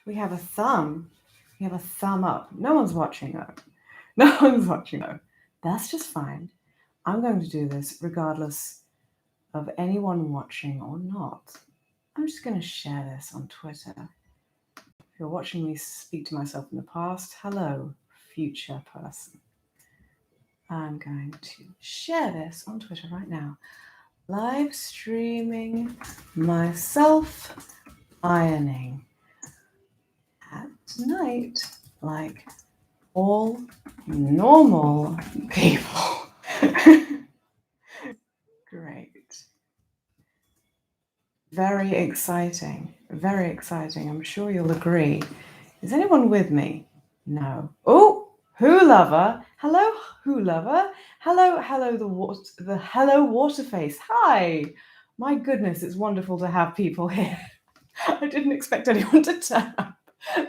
We have a thumb. We have a thumb up. No one's watching though. No one's watching though. That's just fine. I'm going to do this regardless of anyone watching or not. I'm just going to share this on Twitter. If you're watching me speak to myself in the past, hello, future person. I'm going to share this on Twitter right now. Live streaming myself ironing at night like all normal people. Great. Very exciting. Very exciting. I'm sure you'll agree. Is anyone with me? No. Oh, Who Lover. Hello, Who Lover. Hello, the hello Waterface. Hi. My goodness, it's wonderful to have people here. I didn't expect anyone to turn up,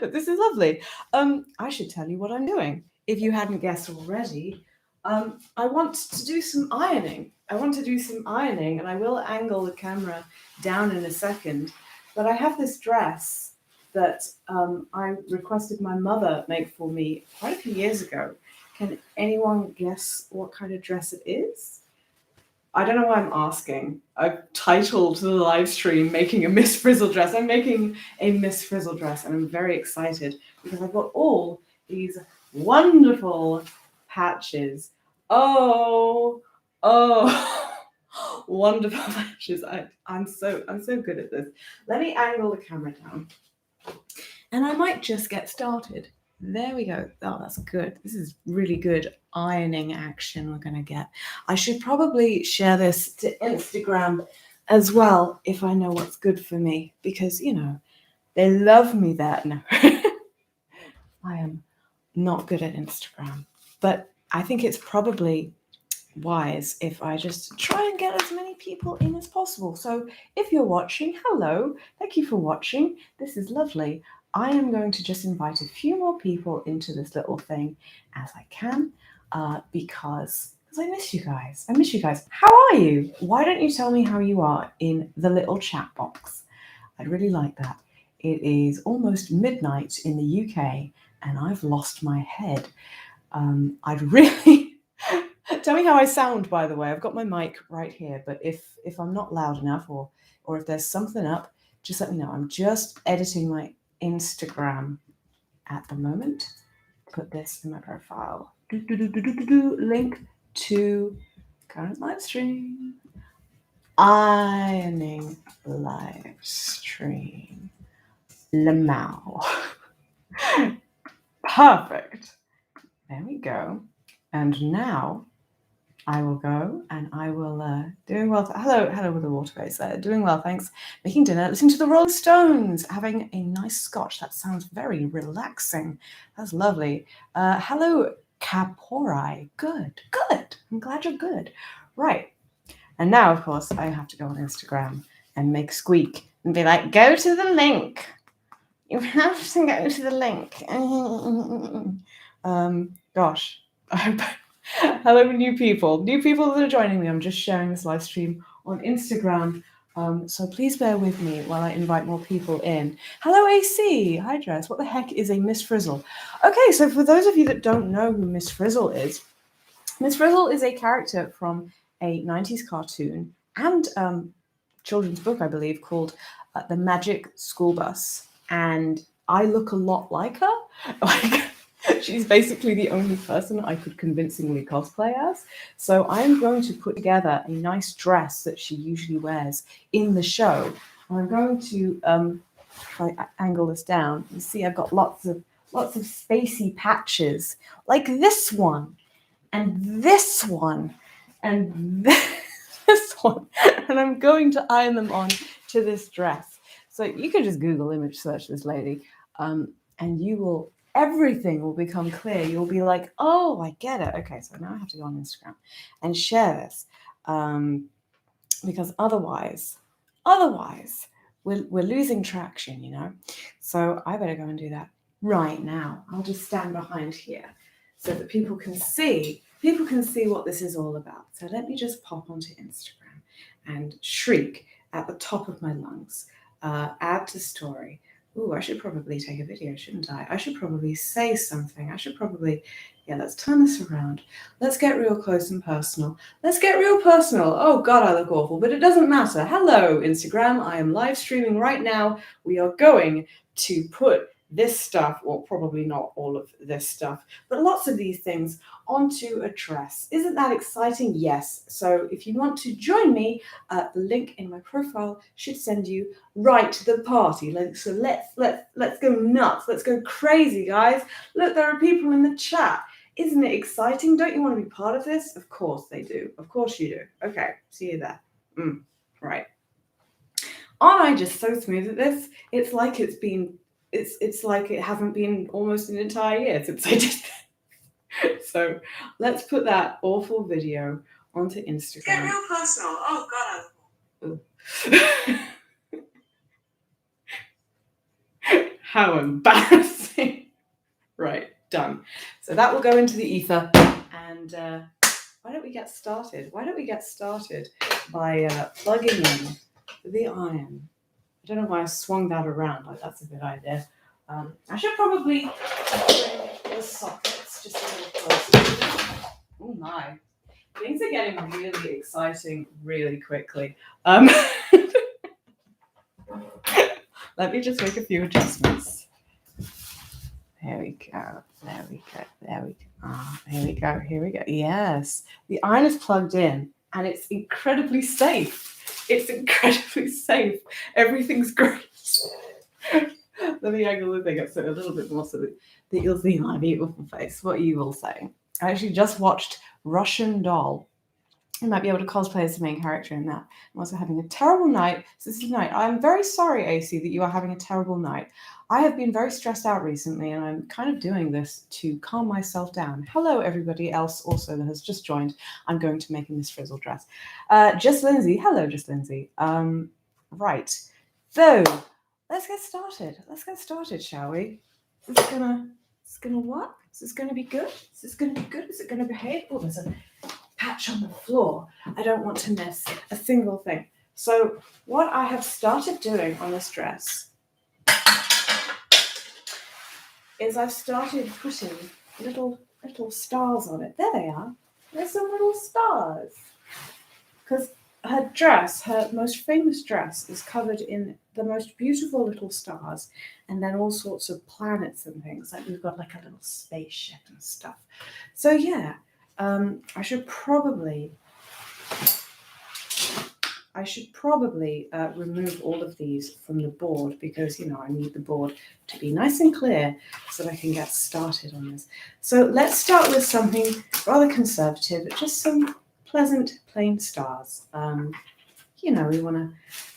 but this is lovely. I should tell you what I'm doing. If you hadn't guessed already, I want to do some ironing. And I will angle the camera down in a second. But I have this dress that I requested my mother make for me quite a few years ago. Can anyone guess what kind of dress it is? I don't know why I'm asking. I've titled the live stream "Making a Miss Frizzle Dress." I'm making a Miss Frizzle dress, and I'm very excited because I've got all these wonderful patches. Oh, wonderful patches! I'm so good at this. Let me angle the camera down, and I might just get started. There we go. Oh, that's good. This is really good ironing action we're going to get. I should probably share this to Instagram as well if I know what's good for me because, they love me there. No, I am not good at Instagram. But I think it's probably wise if I just try and get as many people in as possible. So if you're watching, hello. Thank you for watching. This is lovely. I am going to just invite a few more people into this little thing as I can because I miss you guys. How are you? Why don't you tell me how you are in the little chat box? I'd really like that. It is almost midnight in the UK and I've lost my head. I'd really... Tell me how I sound, by the way. I've got my mic right here, but if I'm not loud enough or if there's something up, just let me know. I'm just editing my Instagram at the moment. Put this in my profile. Link to current live stream. Ironing live stream. Lamau. Perfect. There we go. And now I will go and I will doing well. Hello with the waterface there. Doing well, thanks. Making dinner, listening to the Rolling Stones, having a nice scotch. That sounds very relaxing. That's lovely. Hello, Caporai. Good. I'm glad you're good. Right. And now, of course, I have to go on Instagram and make squeak and be like, go to the link. You have to go to the link. Gosh. Hello, new people that are joining me. I'm just sharing this live stream on Instagram. So please bear with me while I invite more people in. Hello, AC. Hi, Jess. What the heck is a Miss Frizzle? Okay, so for those of you that don't know who Miss Frizzle is a character from a 90s cartoon and children's book, I believe, called The Magic School Bus. And I look a lot like her. She's basically the only person I could convincingly cosplay as. So I'm going to put together a nice dress that she usually wears in the show. I'm going to try angle this down. You see, I've got lots of spacey patches, like this one, and this one, and this one, and I'm going to iron them on to this dress. So you can just Google image search this lady, and everything will become clear. You'll be like, oh, I get it. Okay, so now I have to go on Instagram and share this because otherwise we're losing traction, So I better go and do that right now. I'll just stand behind here so that people can see what this is all about. So let me just pop onto Instagram and shriek at the top of my lungs. Add to story. Ooh, I should probably take a video, shouldn't I? I should probably say something. I should probably, yeah, let's turn this around. Let's get real close and personal. Let's get real personal. Oh God, I look awful, but it doesn't matter. Hello, Instagram. I am live streaming right now. We are going to put this stuff, or probably not all of this stuff, but lots of these things onto a dress. Isn't that exciting? Yes. So if you want to join me, the link in my profile should send you right to the party. So let's go nuts. Let's go crazy, guys. Look, there are people in the chat. Isn't it exciting? Don't you want to be part of this? Of course they do. Of course you do. Okay, see you there. Right. Aren't I just so smooth at this? It's like it's like it hasn't been almost an entire year since I did that. So let's put that awful video onto Instagram. Get real personal. Oh God. How embarrassing. Right, done. So that will go into the ether. And why don't we get started? Why don't we get started by plugging in the iron? I don't know why I swung that around. Like, that's a good idea. I should probably bring the sockets just a little closer. Oh my. Things are getting really exciting really quickly. Let me just make a few adjustments. There we go. There we go. There we go. Here we go. Here we go. Yes. The iron is plugged in and it's incredibly safe. It's incredibly safe. Everything's great. Let me angle the thing up so a little bit more so that you'll see my beautiful face. What you will say. I actually just watched Russian Doll. You might be able to cosplay as the main character in that. I'm also having a terrible night. So this is night. I'm very sorry, AC, that you are having a terrible night. I have been very stressed out recently, and I'm kind of doing this to calm myself down. Hello, everybody else also that has just joined. I'm going to make a Miss Frizzle dress. Just Lindsay. Hello, Just Lindsay. Right. So let's get started. Let's get started, shall we? Is this gonna what? Is this gonna be good? Is this gonna be good? Is it gonna behave? Oh, there's a patch on the floor. I don't want to miss a single thing. So what I have started doing on this dress is I've started putting little stars on it. There they are. There's some little stars. Because her dress, her most famous dress, is covered in the most beautiful little stars and then all sorts of planets and things. Like we've got like a little spaceship and stuff. So yeah, I should probably remove all of these from the board because, you know, I need the board to be nice and clear so that I can get started on this. So let's start with something rather conservative, just some pleasant plain stars. You know, we want to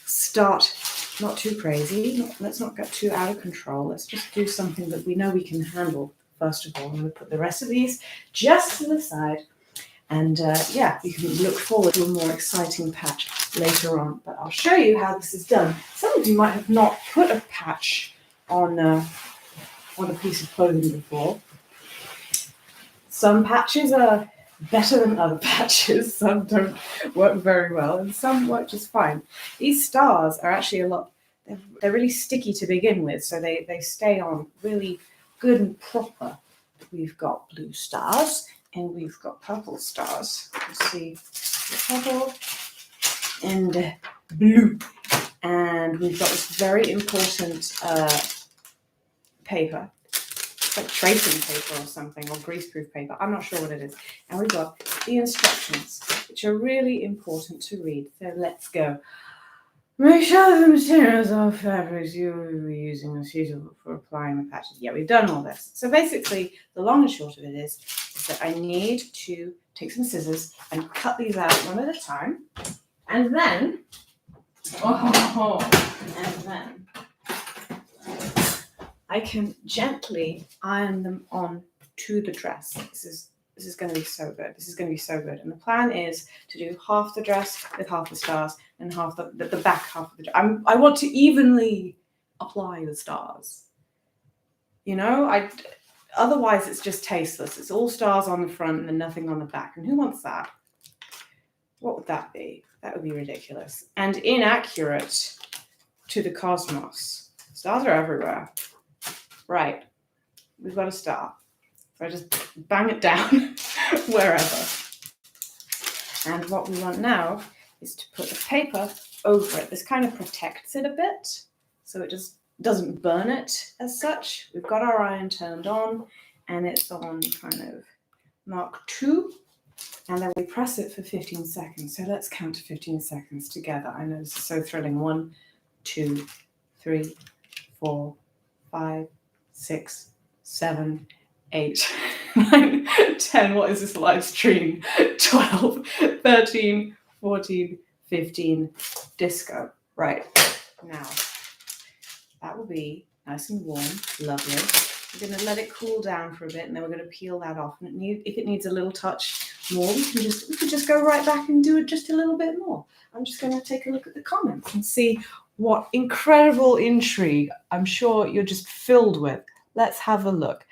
start not too crazy. Let's not get too out of control. Let's just do something that we know we can handle. First of all, I'm going to put the rest of these just to the side. And yeah, you can look forward to a more exciting patch later on. But I'll show you how this is done. Some of you might have not put a patch on a piece of clothing before. Some patches are better than other patches. Some don't work very well, and some work just fine. These stars are actually they're really sticky to begin with, so they stay on really good and proper. We've got blue stars and we've got purple stars. You see purple and blue. And we've got this very important paper. It's like tracing paper or something, or greaseproof paper. I'm not sure what it is. And we've got the instructions, which are really important to read. So let's go. Make sure the materials or fabrics you will be using are suitable for applying the patches. Yeah, we've done all this. So basically, the long and short of it is that I need to take some scissors and cut these out one at a time. And then, I can gently iron them on to the dress. This is going to be so good. This is going to be so good. And the plan is to do half the dress with half the stars and half the back half of the dress. I want to evenly apply the stars. You know, otherwise it's just tasteless. It's all stars on the front and then nothing on the back. And who wants that? What would that be? That would be ridiculous and inaccurate to the cosmos. Stars are everywhere. Right. We've got a star. So I just bang it down wherever. And what we want now is to put the paper over it. This kind of protects it a bit, so it just doesn't burn it as such. We've got our iron turned on, and it's on kind of Mark 2, and then we press it for 15 seconds. So let's count to 15 seconds together. I know this is so thrilling. 1, 2, 3, 4, 5, 6, 7, 8, 9, 10. What is this live stream? 12, 13, 14, 15. Disco. Right. Now, that will be nice and warm. Lovely. We're going to let it cool down for a bit, and then we're going to peel that off. And if it needs a little touch more, we can just go right back and do it just a little bit more. I'm just going to take a look at the comments and see what incredible intrigue I'm sure you're just filled with. Let's have a look.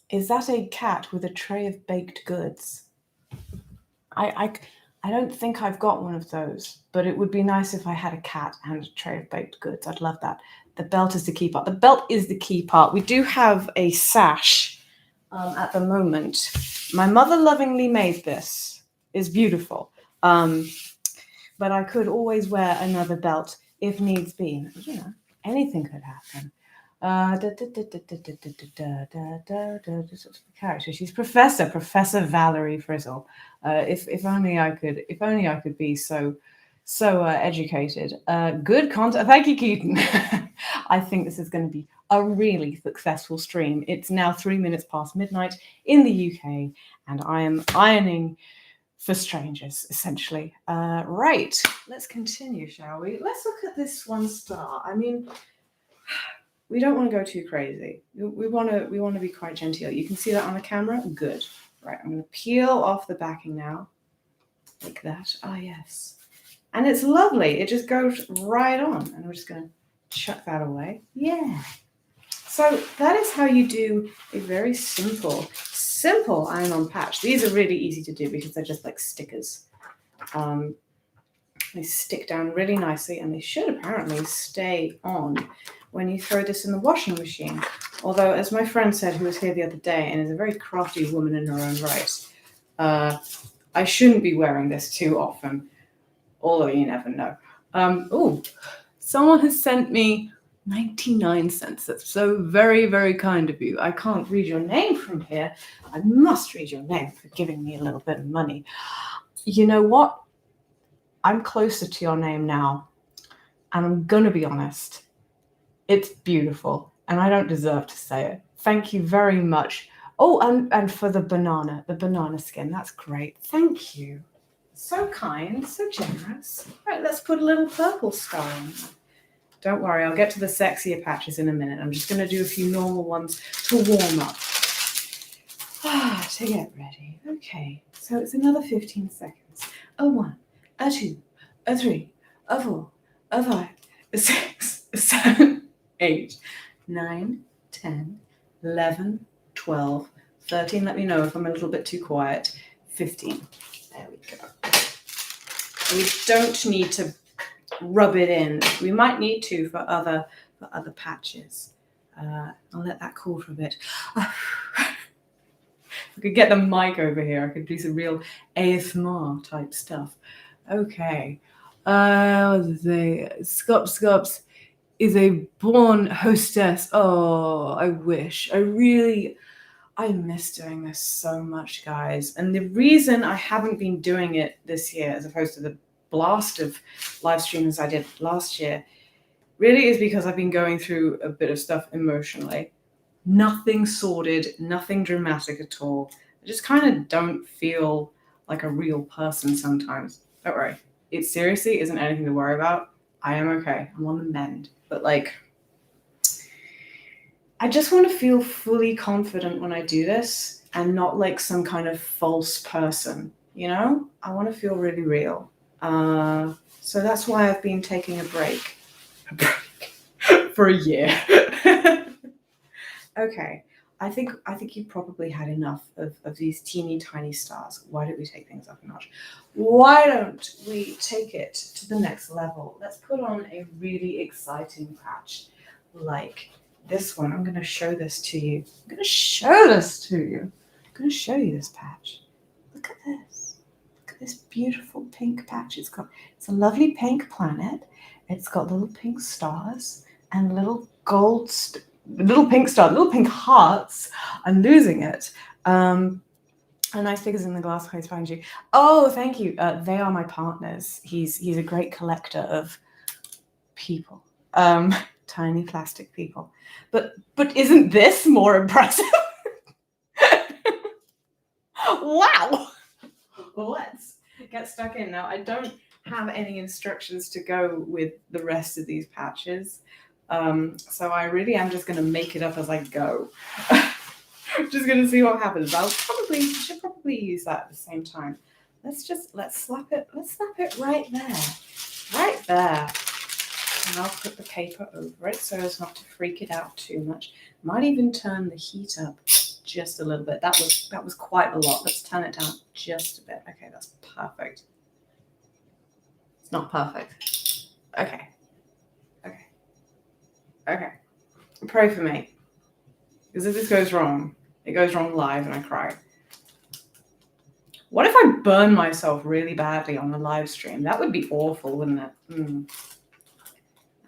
Is that a cat with a tray of baked goods? I don't think I've got one of those, but it would be nice if I had a cat and a tray of baked goods. I'd love that. The belt is the key part. The belt is the key part. We do have a sash at the moment. My mother lovingly made this. It's beautiful. But I could always wear another belt if needs be. You know, anything could happen. Character. She's Professor Valerie Frizzle. If only I could be so educated. Good content. Thank you, Keaton. I think this is going to be a really successful stream. It's now 3 minutes past midnight in the UK, and I am ironing for strangers, essentially. Right, let's continue, shall we? Let's look at this one star. I mean, we don't want to go too crazy. We want to be quite genteel. You can see that on the camera? Good. Right, I'm going to peel off the backing now. Like that. Ah, yes. And it's lovely. It just goes right on. And we're just going to chuck that away. Yeah. So that is how you do a very simple iron-on patch. These are really easy to do because they're just like stickers. They stick down really nicely, and they should apparently stay on when you throw this in the washing machine. Although, as my friend said, who was here the other day and is a very crafty woman in her own right, I shouldn't be wearing this too often, although you never know. Oh, someone has sent me 99 cents. That's so very, very kind of you. I can't read your name from here. I must read your name for giving me a little bit of money. You know what? I'm closer to your name now, and I'm going to be honest. It's beautiful, and I don't deserve to say it. Thank you very much. Oh, and for the banana skin. That's great. Thank you. So kind, so generous. Right, let's put a little purple star on. Don't worry, I'll get to the sexier patches in a minute. I'm just going to do a few normal ones to warm up. To get ready. Okay, so it's another 15 seconds. A 1, a 2, a 3, a 4, a 5, a 6, a 7, 8, 9, 10, 11, 12, 13. Let me know if I'm a little bit too quiet. 15. There we go. We don't need to rub it in. We might need to for other patches. I'll let that cool for a bit. If I could get the mic over here, I could do some real ASMR type stuff. Okay. Scops is a born hostess. Oh, I wish. I miss doing this so much, guys. And the reason I haven't been doing it this year, as opposed to the blast of live streams I did last year, really is because I've been going through a bit of stuff emotionally. Nothing sordid, nothing dramatic at all. I just kind of don't feel like a real person sometimes. Don't worry. It seriously isn't anything to worry about. I am okay. I'm on the mend. But I just want to feel fully confident when I do this and not like some kind of false person, you know? I want to feel really real. So that's why I've been taking a break for a year. Okay. I think you've probably had enough of these teeny tiny stars. Why don't we take things up a notch? Why don't we take it to the next level? Let's put on a really exciting patch like this one. I'm going to show this to you. I'm going to show this patch. Look at this. Look at this beautiful pink patch. It's a lovely pink planet. It's got little pink stars and little little pink hearts. I'm losing it. And nice figures in the glass case behind you. Oh, thank you. They are my partners. He's a great collector of people. Tiny plastic people. But isn't this more impressive? Wow. Let's get stuck in. Now, I don't have any instructions to go with the rest of these patches. So I really am just going to make it up as I go. Just going to see what happens. Should probably use that at the same time. Let's slap it right there. Right there. And I'll put the paper over it so as not to freak it out too much. Might even turn the heat up just a little bit. That was quite a lot. Let's turn it down just a bit. Okay, that's perfect. It's not perfect. Okay. Pray for me. Because if this goes wrong, it goes wrong live and I cry. What if I burn myself really badly on the live stream? That would be awful, wouldn't it?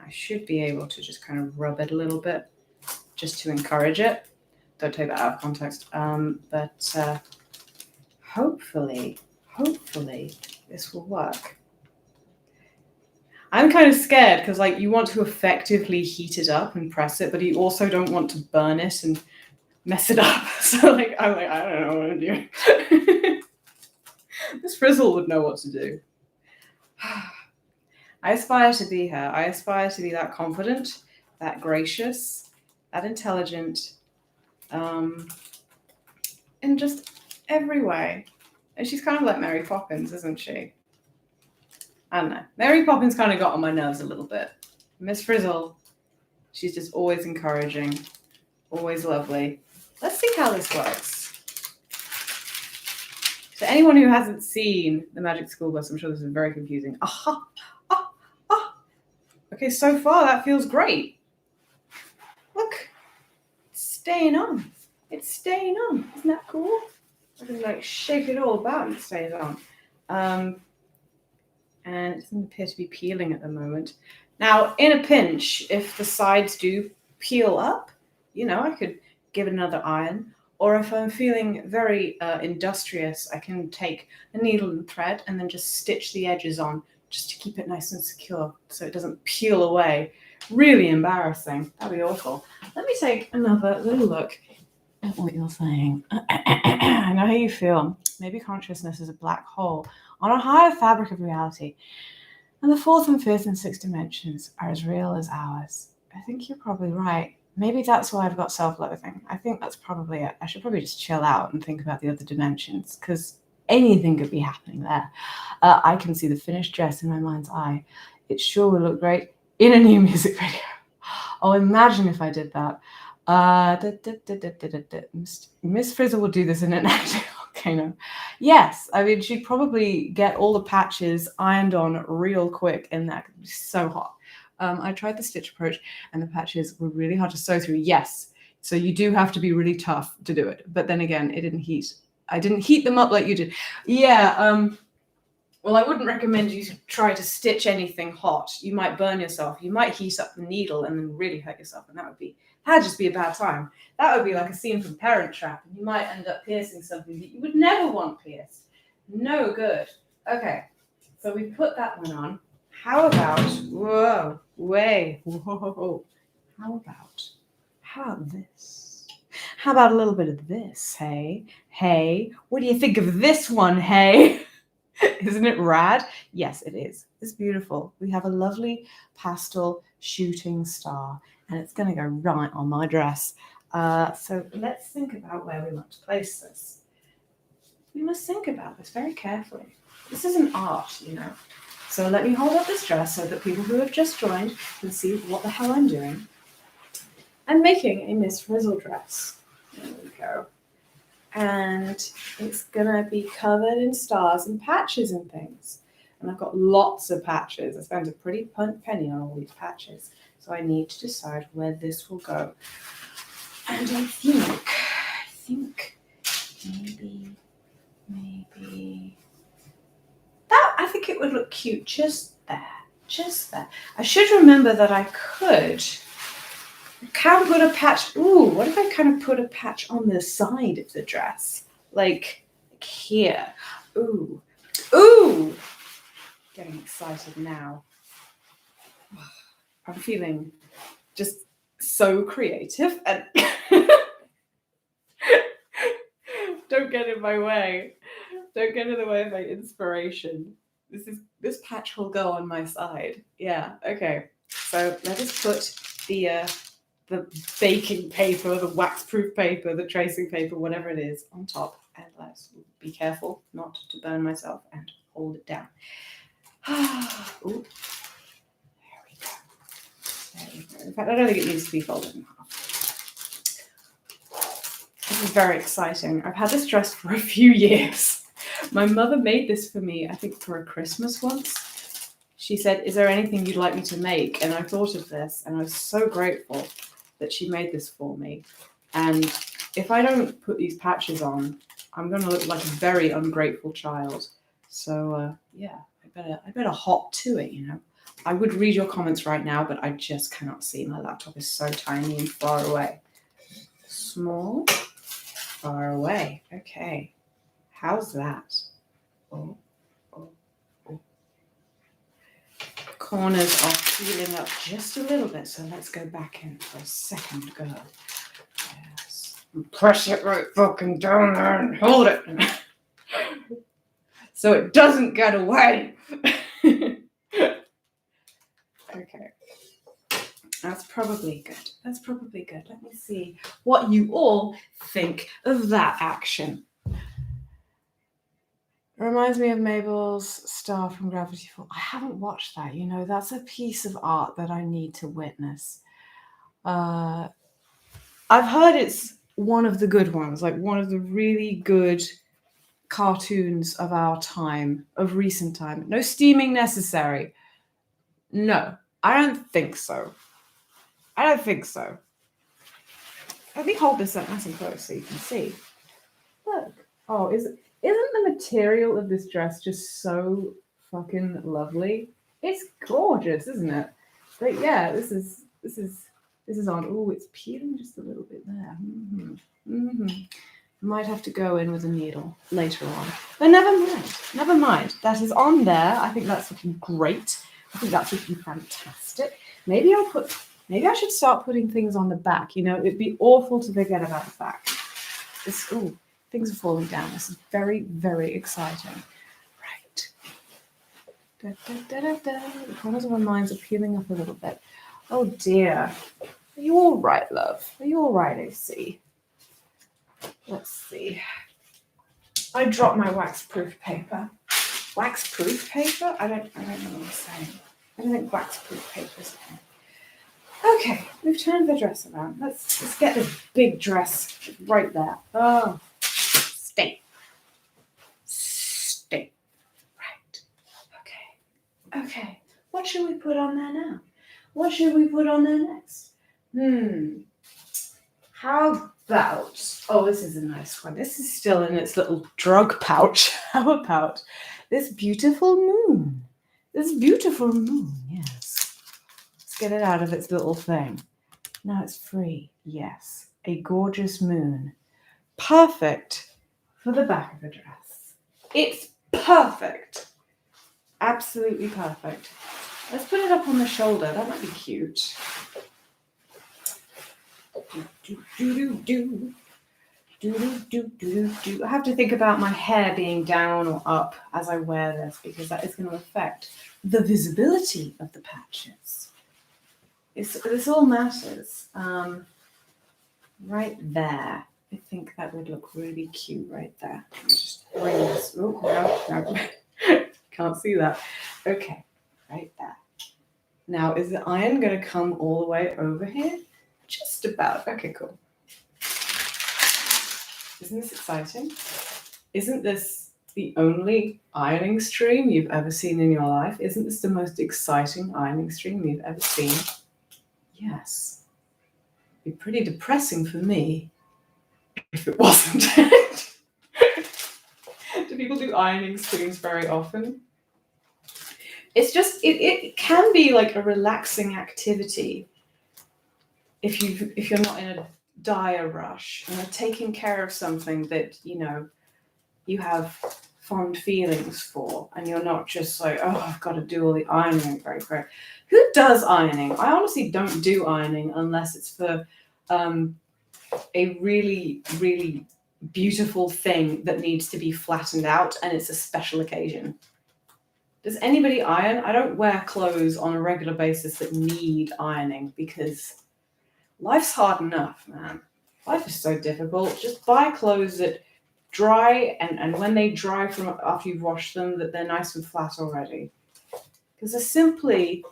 I should be able to just kind of rub it a little bit just to encourage it. Don't take that out of context. But hopefully this will work. I'm kind of scared because you want to effectively heat it up and press it, but you also don't want to burn it and mess it up. So I don't know what to do. Miss Frizzle would know what to do. I aspire to be her. I aspire to be that confident, that gracious, that intelligent, in just every way. And she's kind of like Mary Poppins, isn't she? I don't know. Mary Poppins kind of got on my nerves a little bit. Miss Frizzle, she's just always encouraging, always lovely. Let's see how this works. So anyone who hasn't seen the Magic School Bus, I'm sure this is very confusing. Okay, so far that feels great. Look, it's staying on. It's staying on. Isn't that cool? I can shake it all about and it stays on. And it doesn't appear to be peeling at the moment. Now, in a pinch, if the sides do peel up, I could give it another iron. Or if I'm feeling very industrious, I can take a needle and thread and then just stitch the edges on just to keep it nice and secure so it doesn't peel away. Really embarrassing. That'd be awful. Let me take another little look at what you're saying. I know how you feel. Maybe consciousness is a black hole on a higher fabric of reality. And the fourth and fifth and sixth dimensions are as real as ours. I think you're probably right. Maybe that's why I've got self-loathing. I think that's probably it. I should probably just chill out and think about the other dimensions because anything could be happening there. I can see the finished dress in my mind's eye. It sure would look great in a new music video. Oh, imagine if I did that. Miss Frizzle will do this in an active volcano. Yes, I mean, she'd probably get all the patches ironed on real quick and that could be so hot. I tried the stitch approach and the patches were really hard to sew through. Yes, so you do have to be really tough to do it. But then again, it didn't heat. I didn't heat them up like you did. Yeah, well, I wouldn't recommend you try to stitch anything hot. You might burn yourself. You might heat up the needle and then really hurt yourself. And that'd just be a bad time. That would be like a scene from Parent Trap. And you might end up piercing something that you would never want pierced. No good. Okay, so we put that one on. How about, whoa, how about this? How about a little bit of this, hey? Hey, what do you think of this one, hey? Isn't it rad? Yes, it is. It's beautiful. We have a lovely pastel shooting star, and it's going to go right on my dress. So let's think about where we want to place this. We must think about this very carefully. This is an art, So let me hold up this dress so that people who have just joined can see what the hell I'm doing. I'm making a Miss Frizzle dress. go. And it's gonna be covered in stars and patches and things. And I've got lots of patches. I spent a pretty penny on all these patches. So I need to decide where this will go. And I think maybe that, I think it would look cute just there. I should remember that I can put a patch. Ooh, what if I kind of put a patch on the side of the dress? Like here. Ooh. Getting excited now. I'm feeling just so creative and don't get in my way. Don't get in the way of my inspiration. This patch will go on my side. Yeah, okay. So let us put the baking paper, the wax-proof paper, the tracing paper, whatever it is, on top. And let's be careful not to burn myself and hold it down. Ooh. There we go. In fact, I don't think it needs to be folded in half. This is very exciting. I've had this dress for a few years. My mother made this for me, I think, for a Christmas once. She said, "Is there anything you'd like me to make?" And I thought of this, and I was so grateful that she made this for me. And if I don't put these patches on, I'm going to look like a very ungrateful child. So, yeah, I better hop to it, you know. I would read your comments right now, but I just cannot see. My laptop is so tiny and far away. Small, far away. Okay. How's that? Oh. Corners are peeling up just a little bit, so let's go back in for a second go. Yes. And press it right fucking down there and hold it. So it doesn't get away. Okay. That's probably good. Let me see what you all think of that action. It reminds me of Mabel's Star from Gravity Falls. I haven't watched that, you know. That's a piece of art that I need to witness. I've heard it's one of the good ones, like one of the really good cartoons of our time, of recent time. No steaming necessary. No, I don't think so. Let me hold this up nice and close so you can see. Look. Oh, isn't the material of this dress just so fucking lovely? It's gorgeous, isn't it? But yeah, this is on. Oh, it's peeling just a little bit there. Might have to go in with a needle later on. But never mind. That is on there. I think that's looking great. I think that's looking fantastic. Maybe I should start putting things on the back. You know, it'd be awful to forget about the back. Things are falling down. This is very, very exciting. Right. The corners of our minds are peeling up a little bit. Oh dear. Are you all right, love? Are you all right, AC? Let's see. I dropped my wax-proof paper. Wax-proof paper? I don't know what I'm saying. I don't think wax-proof paper is a thing. Okay, we've turned the dress around. Let's get the big dress right there. Oh. Stay. Right. Okay. What should we put on there now? What should we put on there next? How about... Oh, this is a nice one. This is still in its little drug pouch. How about this beautiful moon? Yes. Let's get it out of its little thing. Now it's free. Yes. A gorgeous moon. Perfect for the back of the dress. It's perfect. Absolutely perfect. Let's put it up on the shoulder. That might be cute. I have to think about my hair being down or up as I wear this because that is going to affect the visibility of the patches. This all matters. Right there. I think that would look really cute right there. Let me just bring this. Oh, no. Can't see that. Okay, right there. Now, is the iron going to come all the way over here? Just about. Okay, cool. Isn't this exciting? Isn't this the only ironing stream you've ever seen in your life? Isn't this the most exciting ironing stream you've ever seen? Yes. It'd be pretty depressing for me if it wasn't. Do people do ironing streams very often? It's just, it can be like a relaxing activity if you're not in a dire rush and you're taking care of something that, you know, you have fond feelings for, and you're not just like, oh, I've got to do all the ironing very quick. Who does ironing? I honestly don't do ironing unless it's for a really, really beautiful thing that needs to be flattened out and it's a special occasion. Does anybody iron? I don't wear clothes on a regular basis that need ironing because life's hard enough, man. Life is so difficult. Just buy clothes that dry, and when they dry from after you've washed them, that they're nice and flat already. Because there simply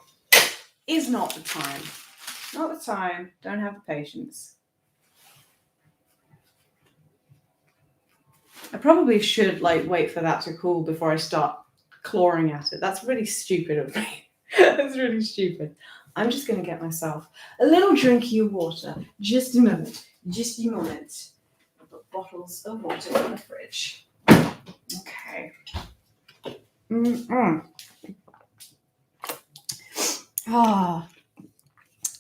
is not the time. Not the time. Don't have the patience. I probably should wait for that to cool before I start clawing at it. That's really stupid of me. That's really stupid. I'm just going to get myself a little drinky of water. Just a moment. Just a moment. I've got bottles of water in the fridge. Okay.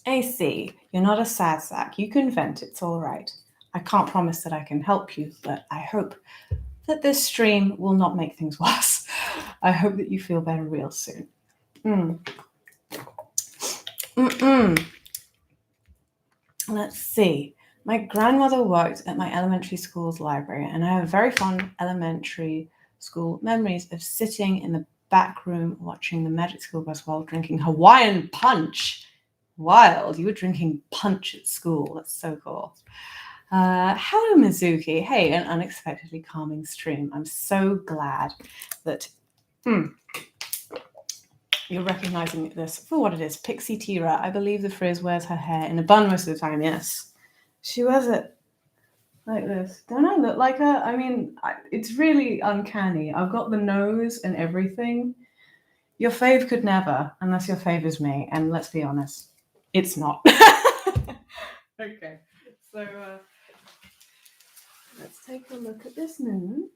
AC, you're not a sad sack. You can vent. It's all right. I can't promise that I can help you, but I hope that this stream will not make things worse. I hope that you feel better real soon. Let's see. My grandmother worked at my elementary school's library, and I have very fond elementary school memories of sitting in the back room watching the Magic School Bus while drinking Hawaiian punch. Wild. You were drinking punch at school. That's so cool. Hello, Mizuki. Hey, an unexpectedly calming stream. I'm so glad that you're recognizing this for what it is. Pixie Tira. I believe the Frizz wears her hair in a bun most of the time. Yes, she wears it like this. Don't I look like her? I mean, it's really uncanny. I've got the nose and everything. Your fave could never, unless your fave is me. And let's be honest, it's not. Okay, so let's take a look at this moon.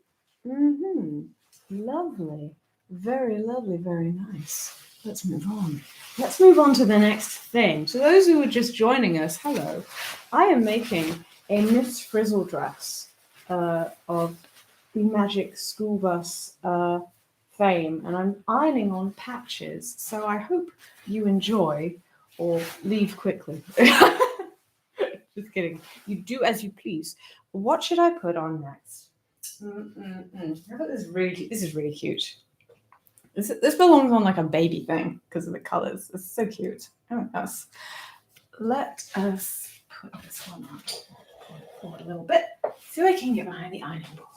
Lovely. Very lovely, very nice. Let's move on. Let's move on to the next thing. To those who are just joining us, hello. I am making a Miss Frizzle dress of the Magic School Bus fame, and I'm ironing on patches, so I hope you enjoy or leave quickly. Just kidding. You do as you please. What should I put on next? How about this? This is really cute. This belongs on like a baby thing because of the colors. It's so cute. Oh, yes. Let us put this one on forward a little bit so I can get behind the ironing board.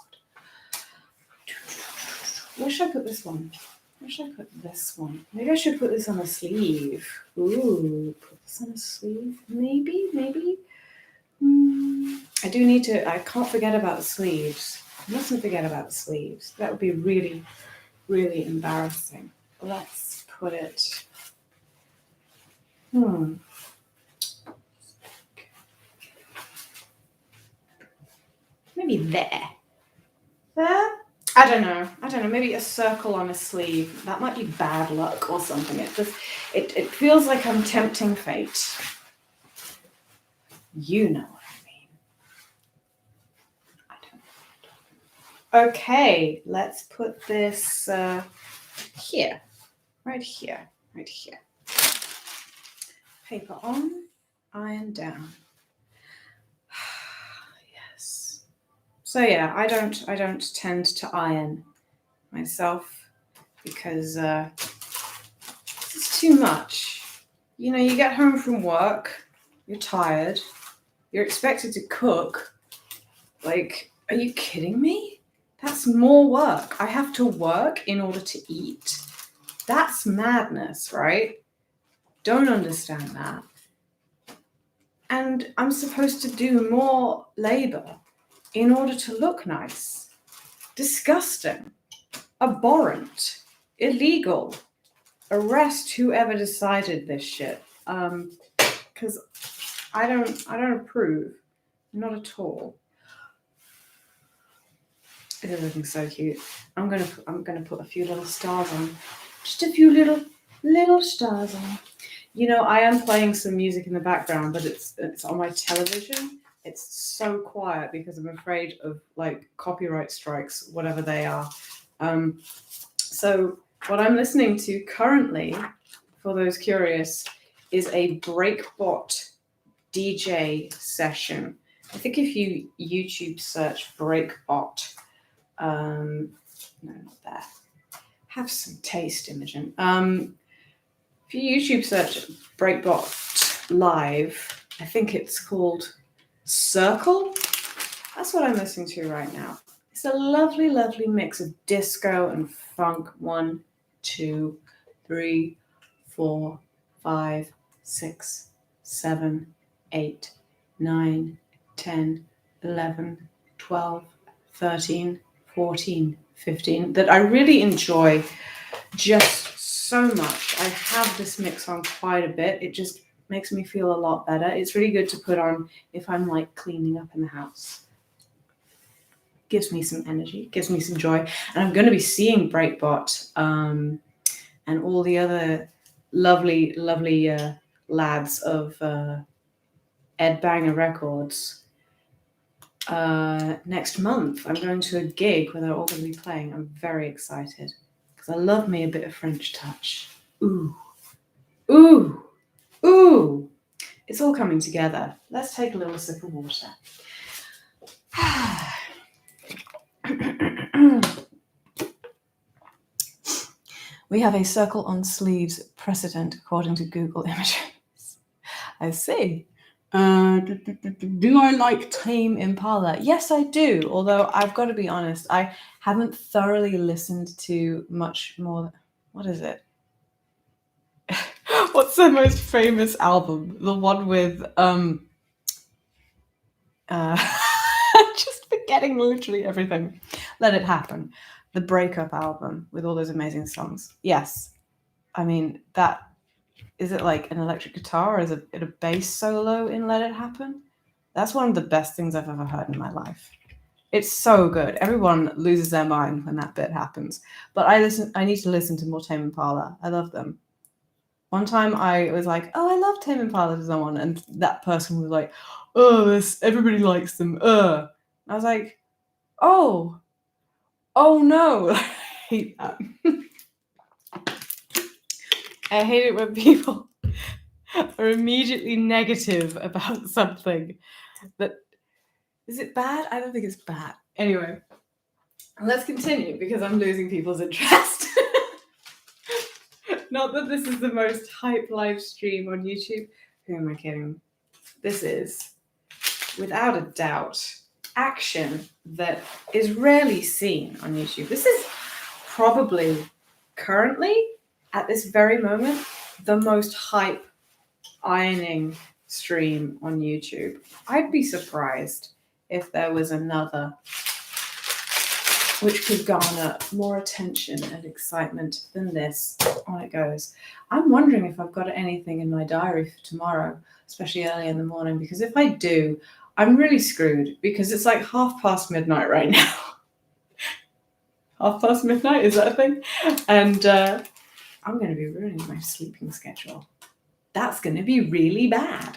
Where should I put this one? Where should I put this one? Maybe I should put this on a sleeve. Ooh, put this on a sleeve. Maybe. I do need to. I can't forget about the sleeves. I mustn't forget about the sleeves. That would be really, really embarrassing. Let's put it. Maybe there. There? I don't know. Maybe a circle on a sleeve. That might be bad luck or something. It feels like I'm tempting fate. You know what I mean. I don't know. Okay, let's put this here. Right here. Paper on, iron down. Yes. So yeah, I don't tend to iron myself because this is too much. You know, you get home from work, you're tired, you're expected to cook. Like, are you kidding me? That's more work. I have to work in order to eat. That's madness, right? Don't understand that. And I'm supposed to do more labor. in order to look nice. Disgusting. Abhorrent. Illegal. Arrest whoever decided this shit. Because I don't approve. Not at all. It is looking so cute. I'm gonna put a few little stars on. Just a few little stars on. You know, I am playing some music in the background, but it's on my television. It's so quiet because I'm afraid of like copyright strikes, whatever they are. So what I'm listening to currently, for those curious, is a Breakbot DJ session. I think if you YouTube search Breakbot, no, not that. Have some taste, Imogen. If you YouTube search Breakbot Live, I think it's called Circle. That's what I'm listening to right now. It's a lovely, lovely mix of disco and funk. 1, 2, 3, 4, 5, 6, 7, 8, 9, 10, 11, 12, 13, 14, 15 that I really enjoy just so much. I have this mix on quite a bit. It just makes me feel a lot better. It's really good to put on if I'm like cleaning up in the house. Gives me some energy, gives me some joy. And I'm going to be seeing Breakbot and all the other lovely, lovely lads of Ed Banger Records next month. I'm going to a gig where they're all going to be playing. I'm very excited because I love me a bit of French touch. Ooh, ooh, ooh. It's all coming together. Let's take a little sip of water. We have a circle on sleeves precedent according to Google Images. I see. Do I like Tame Impala? Yes, I do. Although I've got to be honest, I haven't thoroughly listened to much more. What is it? What's their most famous album? The one with just forgetting literally everything. Let It Happen. The breakup album with all those amazing songs. Yes. I mean, that is it like an electric guitar or is it a bass solo in Let It Happen? That's one of the best things I've ever heard in my life. It's so good. Everyone loses their mind when that bit happens. But I need to listen to more Tame Impala. I love them. One time I was like, oh, I love Tame Impala to someone, and that person was like, oh, everybody likes them. I was like, oh no. I hate that. I hate it when people are immediately negative about something that is it bad? I don't think it's bad. Anyway, let's continue because I'm losing people's interest. Not that this is the most hype live stream on YouTube. Who am I kidding? This is, without a doubt, action that is rarely seen on YouTube. This is probably currently, at this very moment, the most hype ironing stream on YouTube. I'd be surprised if there was another which could garner more attention and excitement than this. On it goes. I'm wondering if I've got anything in my diary for tomorrow, especially early in the morning, because if I do, I'm really screwed because it's like midnight right now. midnight, is that a thing? And I'm going to be ruining my sleeping schedule. That's going to be really bad.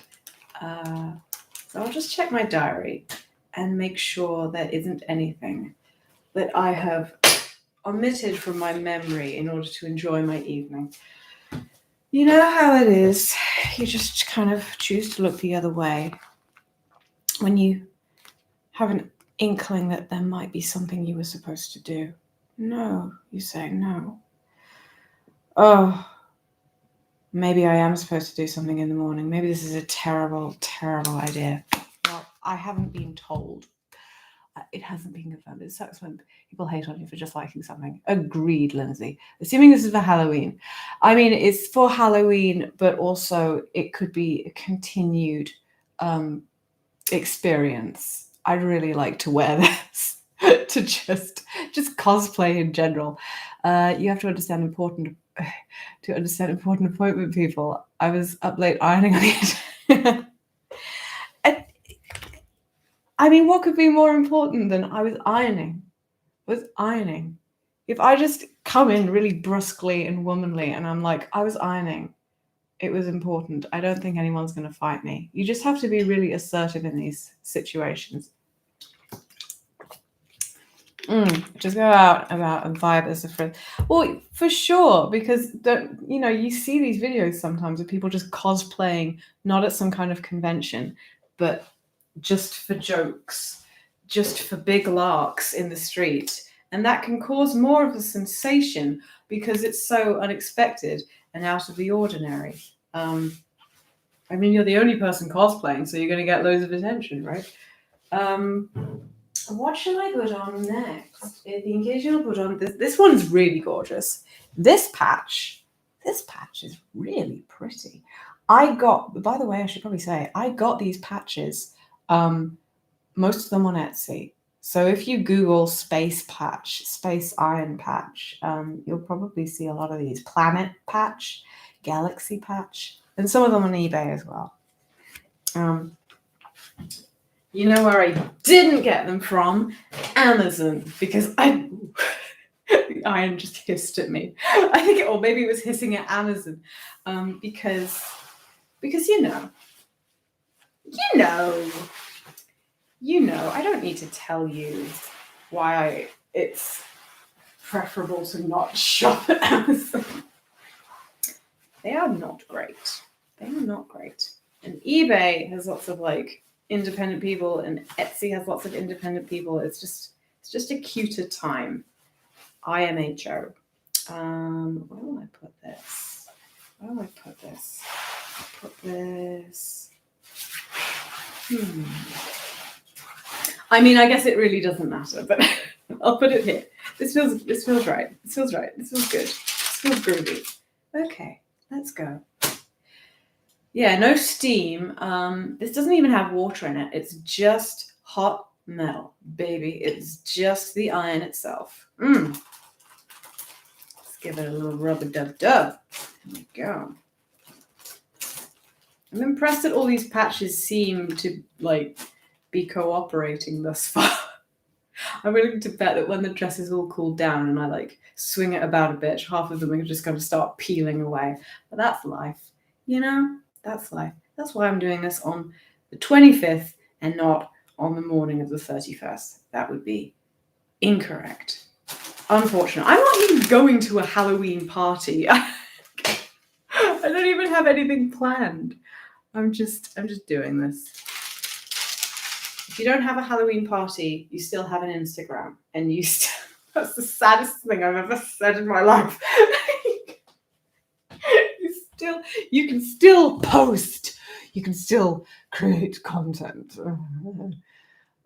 So I'll just check my diary and make sure there isn't anything that I have omitted from my memory in order to enjoy my evening. You know how it is. You just kind of choose to look the other way when you have an inkling that there might be something you were supposed to do. No, you say no. Oh, maybe I am supposed to do something in the morning. Maybe this is a terrible, terrible idea. Well, I haven't been told. It hasn't been confirmed. It sucks when people hate on you for just liking something. Agreed, Lindsay. Assuming this is for Halloween. I mean, it's for Halloween, but also it could be a continued experience I'd really like to wear this to just cosplay in general. You have to understand important appointment people. I was up late ironing on it. I mean, what could be more important than I was ironing? If I just come in really brusquely and womanly and I'm like, I was ironing, it was important. I don't think anyone's going to fight me. You just have to be really assertive in these situations. Just go out about and vibe as a friend. Well, for sure, because you see these videos sometimes of people just cosplaying, not at some kind of convention, but just for jokes, just for big larks in the street. And that can cause more of a sensation because it's so unexpected and out of the ordinary. I mean, you're the only person cosplaying, so you're going to get loads of attention, right? What should I put on next? I think I should put on this. This one's really gorgeous. This patch is really pretty. By the way, I should probably say, I got these patches, most of them on Etsy. So if you Google space iron patch, you'll probably see a lot of these. Planet patch, galaxy patch, and some of them on eBay as well. You know where I didn't get them from? Amazon, because the iron just hissed at me. I think, or maybe it was hissing at Amazon, because you know, I don't need to tell you why it's preferable to not shop at Amazon. They are not great. And eBay has lots of independent people, and Etsy has lots of independent people. It's just a cuter time. IMHO. Where will I put this? I mean, I guess it really doesn't matter, but I'll put it here. This feels right. This feels good. This feels groovy. Okay, let's go. Yeah, no steam. This doesn't even have water in it. It's just hot metal, baby. It's just the iron itself. Let's give it a little rub-a-dub-dub. There we go. I'm impressed that all these patches seem to be cooperating thus far. I'm willing to bet that when the dress is all cooled down and I swing it about a bit, half of them are just going to start peeling away. But that's life, That's life. That's why I'm doing this on the 25th and not on the morning of the 31st. That would be incorrect. Unfortunate. I'm not even going to a Halloween party. I don't even have anything planned. I'm just doing this. If you don't have a Halloween party, you still have an Instagram, and that's the saddest thing I've ever said in my life. You can still post. You can still create content.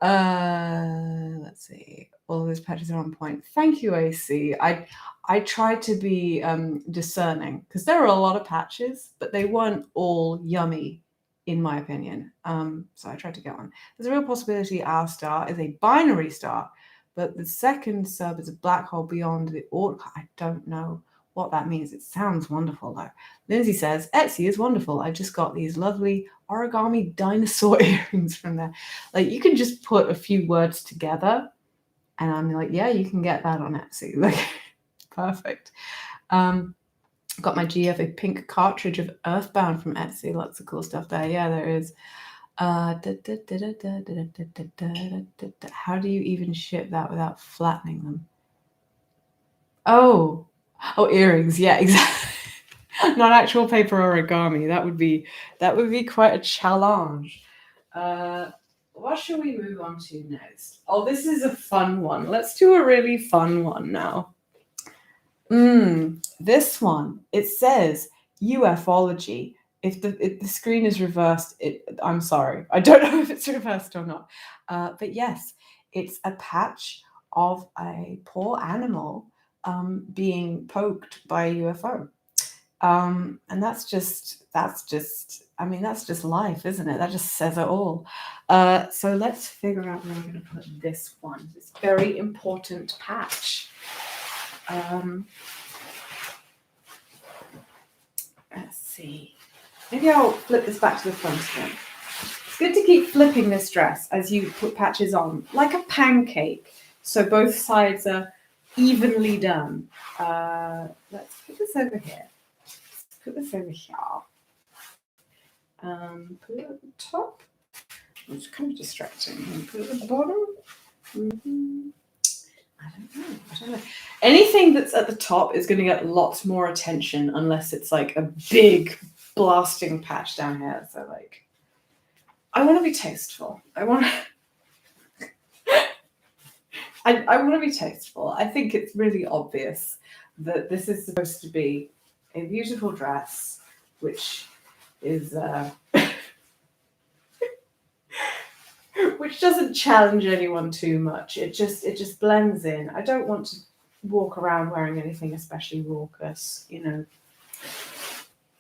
Let's see. All those patches are on point. Thank you, AC. I tried to be discerning because there are a lot of patches, but they weren't all yummy, in my opinion. So I tried to get one. There's a real possibility our star is a binary star, but the second sub is a black hole beyond the order. I don't know what that means. It sounds wonderful though. Lindsay says, Etsy is wonderful. I just got these lovely origami dinosaur earrings from there. You can just put a few words together and I'm like, yeah, you can get that on Etsy. Perfect. Got my GF, a pink cartridge of Earthbound from Etsy. Lots of cool stuff there. Yeah, there is. How do you even ship that without flattening them? Oh, earrings. Yeah, exactly. Not actual paper origami. That would be quite a challenge. What should we move on to next? Oh, this is a fun one. Let's do a really fun one now. This one. It says ufology. If the screen is reversed, I'm sorry. I don't know if it's reversed or not. But yes, it's a patch of a poor animal being poked by a UFO. And that's just I mean, that's just life, isn't it? That just says it all. So let's figure out where I'm going to put this one, this very important patch. Let's see. Maybe I'll flip this back to the front again. It's good to keep flipping this dress as you put patches on, like a pancake, so both sides are evenly done. Let's put this over here. Put this over here. Put it at the top. It's kind of distracting. And put it at the bottom. I don't know. Anything that's at the top is going to get lots more attention unless it's like a big blasting patch down here. So like, I want to be tasteful. I want to be tasteful. I think it's really obvious that this is supposed to be a beautiful dress, which is which doesn't challenge anyone too much. It just blends in. I don't want to walk around wearing anything especially raucous, you know.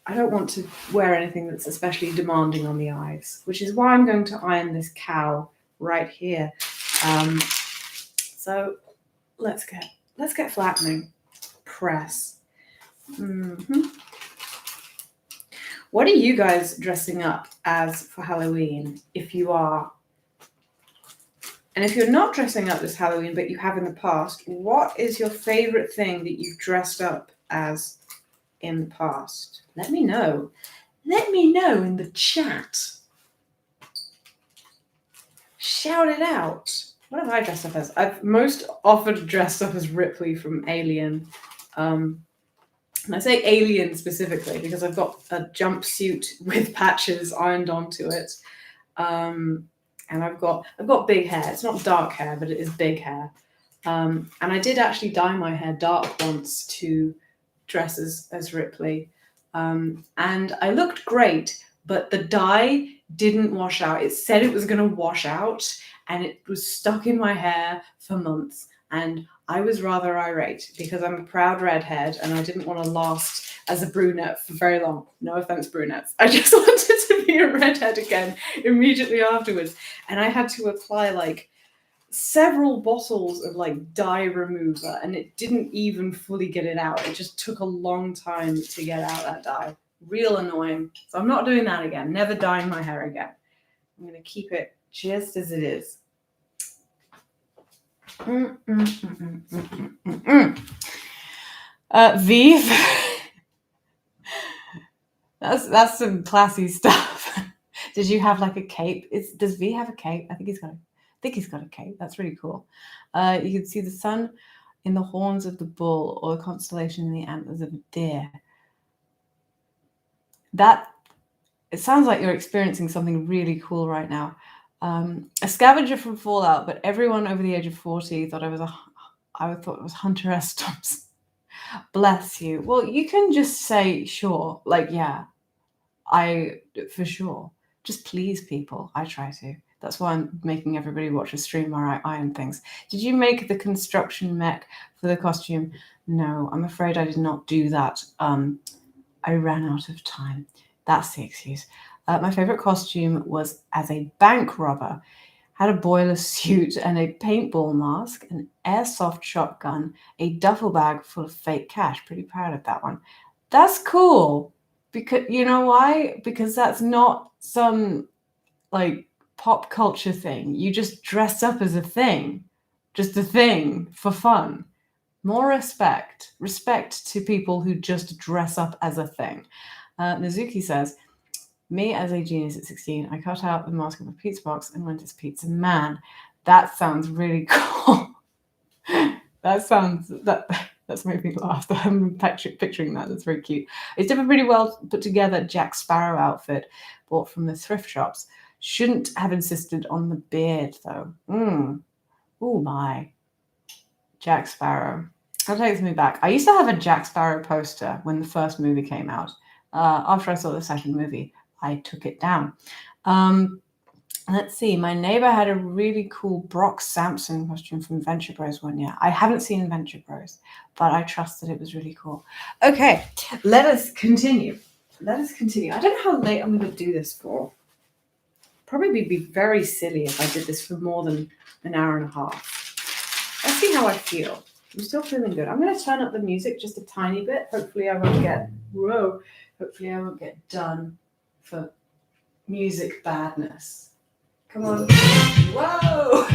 I don't want to wear anything that's especially demanding on the eyes, which is why I'm going to iron this cowl right here. So let's get flattening. Press. What are you guys dressing up as for Halloween, if you are? And if you're not dressing up this Halloween, but you have in the past, what is your favorite thing that you've dressed up as in the past? Let me know. Let me know in the chat. Shout it out. What have I dressed up as? I've most often dressed up as Ripley from Alien. And I say Alien specifically because I've got a jumpsuit with patches ironed onto it. And I've got big hair. It's not dark hair, but it is big hair. And I did actually dye my hair dark once to dress as Ripley. And I looked great, but the dye didn't wash out. It said it was going to wash out, and it was stuck in my hair for months. And I was rather irate because I'm a proud redhead and I didn't want to last as a brunette for very long. No offense, brunettes. I just wanted to be a redhead again immediately afterwards. And I had to apply like several bottles of like dye remover, and it didn't even fully get it out. It just took a long time to get out that dye. Real annoying. So I'm not doing that again. Never dyeing my hair again. I'm going to keep it just as it is. Vive. That's some classy stuff. Did you have like a cape? Does V have a cape? I think he's got a cape. That's really cool. You can see the sun in the horns of the bull, or the constellation in the antlers of a deer. It sounds like you're experiencing something really cool right now. A scavenger from Fallout, but everyone over the age of 40 thought I thought it was Hunter S. Thompson. Bless you. Well, you can just say sure, like yeah, for sure. Just please people. I try to. That's why I'm making everybody watch a stream where I iron things. Did you make the construction mech for the costume? No, I'm afraid I did not do that. I ran out of time. That's the excuse. My favorite costume was as a bank robber. Had a boiler suit and a paintball mask, an airsoft shotgun, a duffel bag full of fake cash. Pretty proud of that one. That's cool. Because you know why? Because that's not some like pop culture thing. You just dress up as a thing. Just a thing for fun. More respect. Respect to people who just dress up as a thing. Mizuki says, me as a genius at 16, I cut out the mask of a pizza box and went as Pizza Man. That sounds really cool. That's made me laugh. I'm picturing that. That's very cute. It's a pretty well put together Jack Sparrow outfit bought from the thrift shops. Shouldn't have insisted on the beard though. Oh my. Jack Sparrow. That takes me back. I used to have a Jack Sparrow poster when the first movie came out. After I saw the second movie, I took it down. Let's see. My neighbor had a really cool Brock Sampson costume from Venture Bros one year. I haven't seen Venture Bros, but I trust that it was really cool. Okay, let us continue. I don't know how late I'm going to do this for. Probably be very silly if I did this for more than an hour and a half. Let's see how I feel. I'm still feeling good. I'm going to turn up the music just a tiny bit. Hopefully I won't get done for music badness. Come on. Whoa!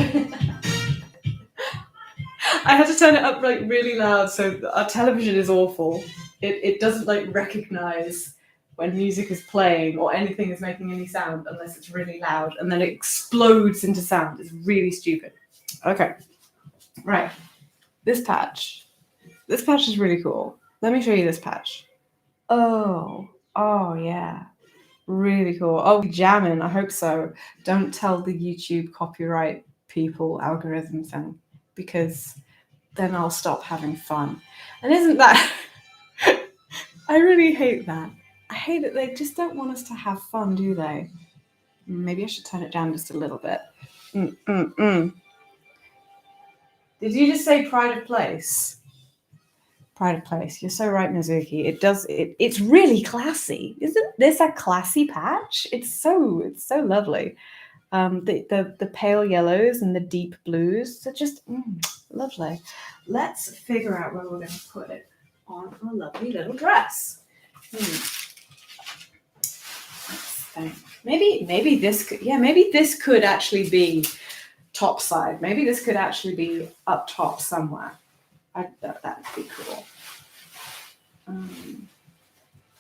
I had to turn it up like really loud, so our television is awful. It doesn't like recognize when music is playing or anything is making any sound unless it's really loud, and then it explodes into sound. It's really stupid. Okay. Right. This patch is really cool. Let me show you this patch. Oh yeah. Really cool. Oh, jamming. I hope so. Don't tell the YouTube copyright people algorithm thing, because then I'll stop having fun. And isn't that... I really hate that. I hate it. They just don't want us to have fun, do they? Maybe I should turn it down just a little bit. Did you just say pride of place? Pride of place. You're so right, Mizuki. It's really classy. Isn't this a classy patch? It's so lovely. The pale yellows and the deep blues are just lovely. Let's figure out where we're going to put it on our lovely little dress. Let's think. Maybe this could actually be top side. Maybe this could actually be up top somewhere. That would be cool.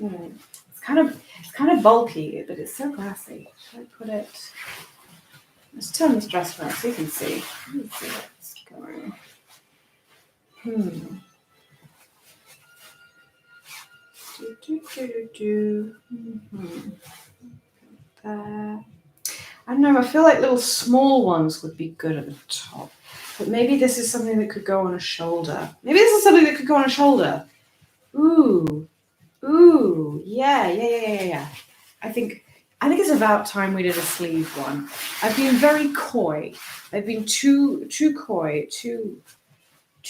It's kind of bulky, but it's so classy. Should I put it? Let's turn this dress around so you can see. Let's see what's going. I don't know. I feel like little small ones would be good at the top. But maybe this is something that could go on a shoulder. Ooh, yeah. I think it's about time we did a sleeve one. I've been very coy. I've been too coy, too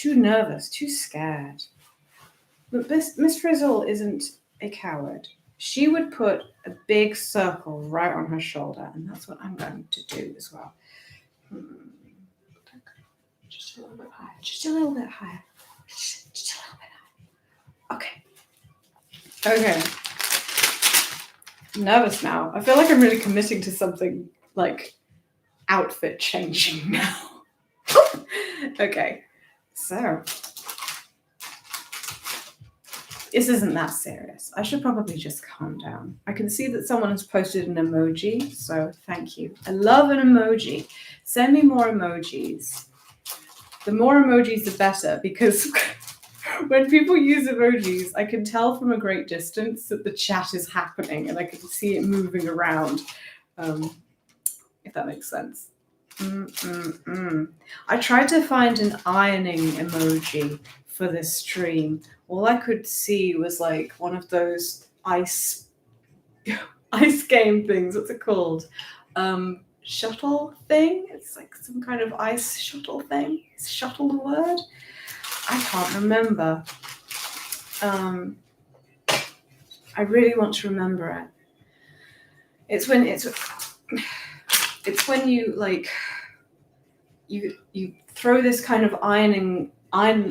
nervous, too scared. But Miss Frizzle isn't a coward. She would put a big circle right on her shoulder, and that's what I'm going to do as well. Just a little bit higher. Just a little bit higher. Okay. I'm nervous now. I feel like I'm really committing to something like outfit changing now. Okay. So this isn't that serious. I should probably just calm down. I can see that someone has posted an emoji, so thank you. I love an emoji. Send me more emojis. The more emojis, the better, because when people use emojis, I can tell from a great distance that the chat is happening and I can see it moving around, if that makes sense. I tried to find an ironing emoji for this stream. All I could see was like one of those ice game things. What's it called? Shuttle thing? It's like some kind of ice shuttle thing. Is shuttle the word? I can't remember. I really want to remember it. It's when you like you throw this kind of iron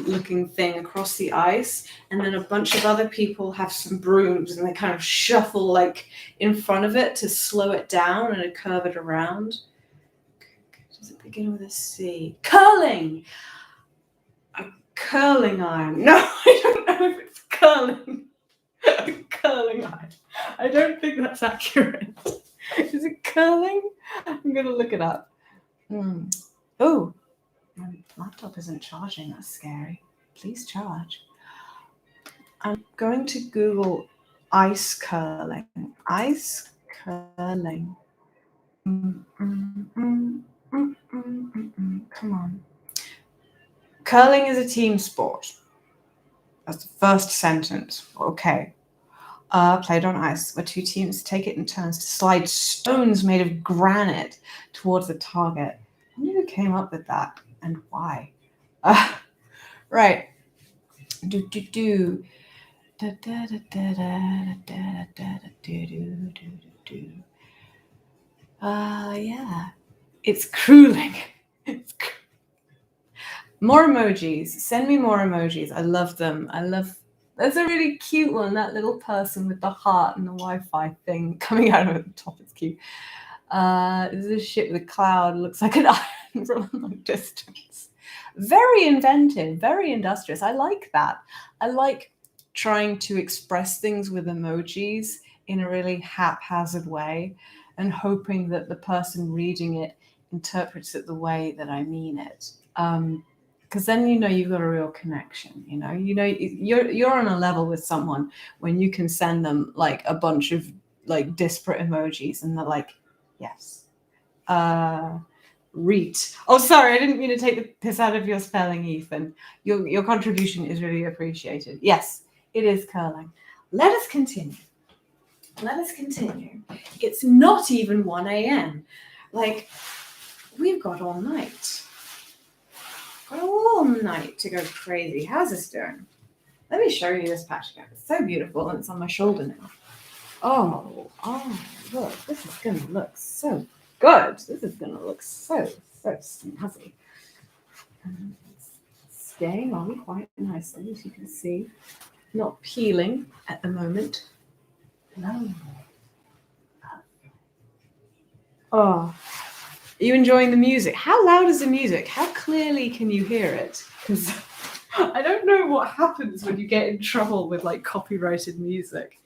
looking thing across the ice, and then a bunch of other people have some brooms and they kind of shuffle like in front of it to slow it down and curve it around. Does it begin with a C? Curling! A curling iron. No, I don't know if it's curling. A curling iron. I don't think that's accurate. Is it curling? I'm going to look it up. Oh, my laptop isn't charging. That's scary. Please charge. I'm going to Google ice curling. Ice curling. Come on. Curling is a team sport. That's the first sentence. Okay. Played on ice, where two teams take it in turns to slide stones made of granite towards the target. I wonder who came up with that and why. Right. Do do do. Da, da, da, da, da, da, da, da, do, do, do, do. Yeah. It's cooling. More emojis. Send me more emojis. I love them. There's a really cute one, that little person with the heart and the Wi-Fi thing coming out of the top. It's cute. There's this ship with a cloud. It looks like an island from a long distance. Very inventive, very industrious. I like that. I like trying to express things with emojis in a really haphazard way and hoping that the person reading it interprets it the way that I mean it. Because then you've got a real connection. You're on a level with someone when you can send them like a bunch of like disparate emojis and they're like, yes. Reet. Oh, sorry, I didn't mean to take the piss out of your spelling, Ethan. Your contribution is really appreciated. Yes, it is curling. Let us continue. It's not even 1 a.m. Like, we've got all night. Got all night to go crazy. How's this doing? Let me show you this patch again. It's so beautiful and it's on my shoulder now. Oh, look, this is going to look so good. This is going to look so snazzy. It's staying on quite nicely, as you can see. Not peeling at the moment. No. Oh, are you enjoying the music? How loud is the music? How clearly can you hear it? Because I don't know what happens when you get in trouble with like copyrighted music.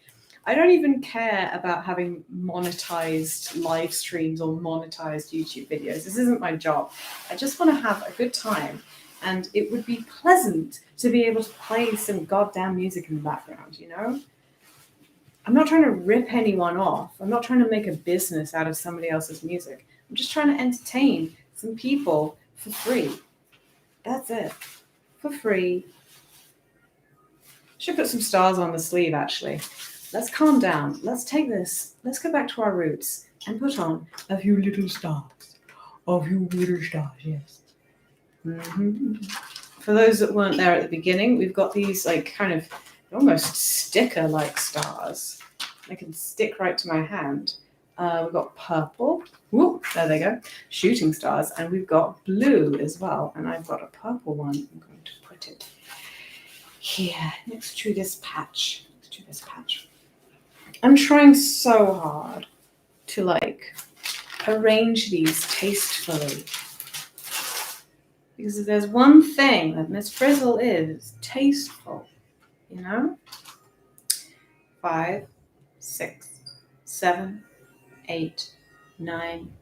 I don't even care about having monetized live streams or monetized YouTube videos. This isn't my job. I just want to have a good time. And it would be pleasant to be able to play some goddamn music in the background, I'm not trying to rip anyone off. I'm not trying to make a business out of somebody else's music. I'm just trying to entertain some people for free. That's it. For free. Should put some stars on the sleeve, actually. Let's calm down. Let's take this. Let's go back to our roots and put on a few little stars. A few little stars, yes. Mm-hmm. For those that weren't there at the beginning, we've got these like kind of almost sticker-like stars. They can stick right to my hand. We've got purple. Whoop, there they go. Shooting stars. And we've got blue as well. And I've got a purple one. I'm going to put it here next to this patch. I'm trying so hard to like arrange these tastefully. Because if there's one thing that Miss Frizzle is, tasteful, 5, 6, 7, 8, 9,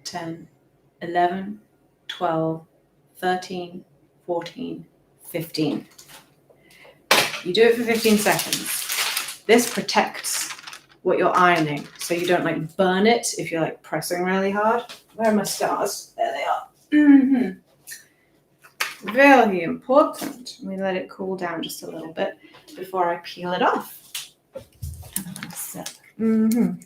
10, 11, 12, 13, 14, 15. You do it for 15 seconds. This protects what you're ironing, so you don't like burn it if you're like pressing really hard. Where are my stars? There they are. Mm-hmm. Very important. Let me let it cool down just a little bit before I peel it off. Mm-hmm.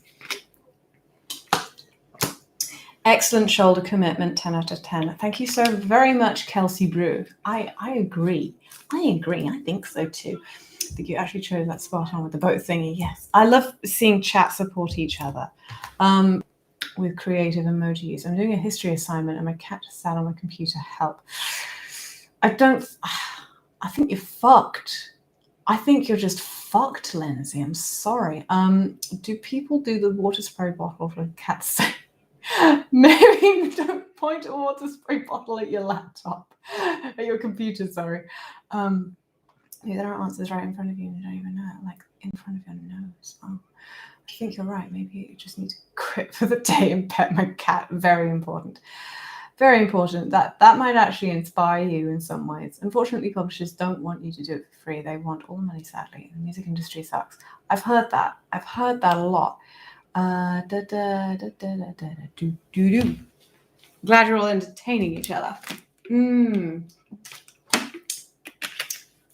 Excellent shoulder commitment, 10 out of 10. Thank you so very much, Kelsey Brew. I agree. I think so too. I think you actually chose that spot on with the boat thingy. Yes. I love seeing chat support each other with creative emojis. I'm doing a history assignment and my cat just sat on my computer. Help. I think you're fucked. I think you're just fucked, Lindsay. I'm sorry. Do people do the water spray bottle for cats? Maybe don't point a water spray bottle at your laptop, at your computer, sorry. Maybe there are answers right in front of you and you don't even know it, like in front of your nose. Oh, I think you're right. Maybe you just need to quit for the day and pet my cat. Very important. Very important. That might actually inspire you in some ways. Unfortunately, publishers don't want you to do it for free. They want all the money, sadly. The music industry sucks. I've heard that a lot. Glad you're all entertaining each other.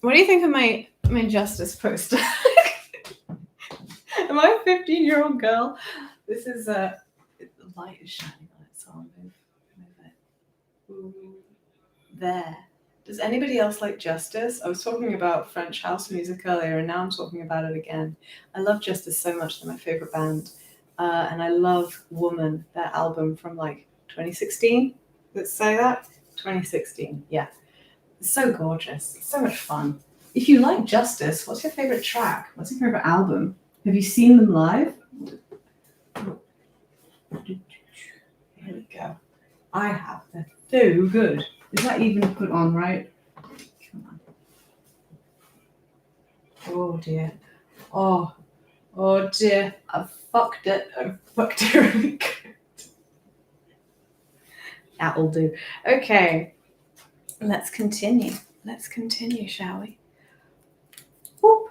What do you think of my Justice poster? Am I a 15-year-old girl? This is the light is shining on it, so I'll move it. Ooh, there. Does anybody else like Justice? I was talking about French house music earlier, and now I'm talking about it again. I love Justice so much. They're my favorite band. And I love Woman, their album from like 2016. Let's say that. 2016, yeah. It's so gorgeous. It's so much fun. If you like Justice, what's your favorite track? What's your favorite album? Have you seen them live? Here we go. I have. They're so good. Is that even put on right? Come on. Oh dear. Oh dear. I fucked it. I fucked it really good. That'll do. Okay. Let's continue. Let's continue, shall we? Whoop.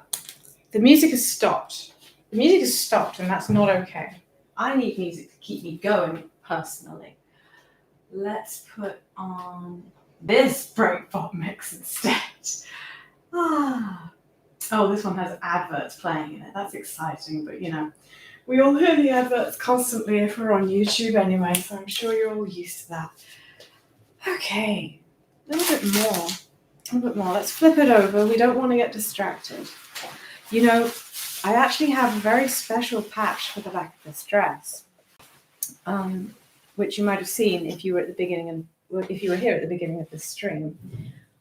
The music has stopped. The music has stopped, and that's not okay. I need music to keep me going, personally. Let's put on this breakbot mix instead. Oh, this one has adverts playing in it. That's exciting, but you know, we all hear the adverts constantly if we're on YouTube anyway, so I'm sure you're all used to that. Okay, a little bit more. Let's flip it over. We don't want to get distracted. You know, I actually have a very special patch for the back of this dress, which you might have seen if you were at the beginning and if you were here at the beginning of this stream.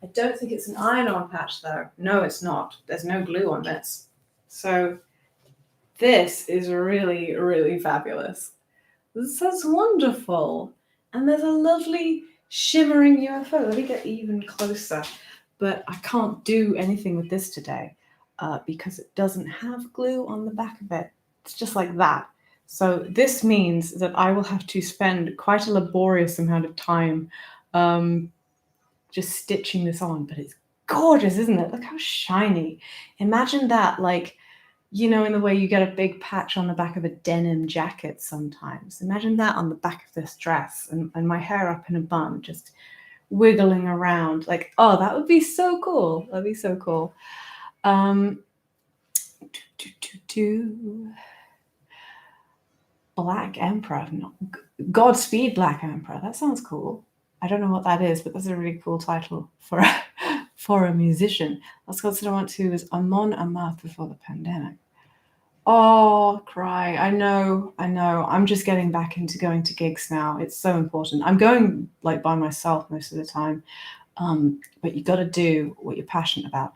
I don't think it's an iron-on patch though. No, it's not. There's no glue on this. So this is really, really fabulous. This is wonderful. And there's a lovely shimmering UFO. Let me get even closer. But I can't do anything with this today because it doesn't have glue on the back of it. It's just like that. So this means that I will have to spend quite a laborious amount of time just stitching this on. But it's gorgeous, isn't it? Look how shiny. Imagine that, like, you know, in the way you get a big patch on the back of a denim jacket sometimes. Imagine that on the back of this dress and my hair up in a bun, just wiggling around. Like, oh, that would be so cool. That'd be so cool. Black Emperor. Godspeed, Black Emperor. That sounds cool. I don't know what that is, but that's a really cool title for a musician. Last concert I went to was Amon Amarth before the pandemic. Oh, cry. I know. I'm just getting back into going to gigs now. It's so important. I'm going like by myself most of the time. But you got to do what you're passionate about.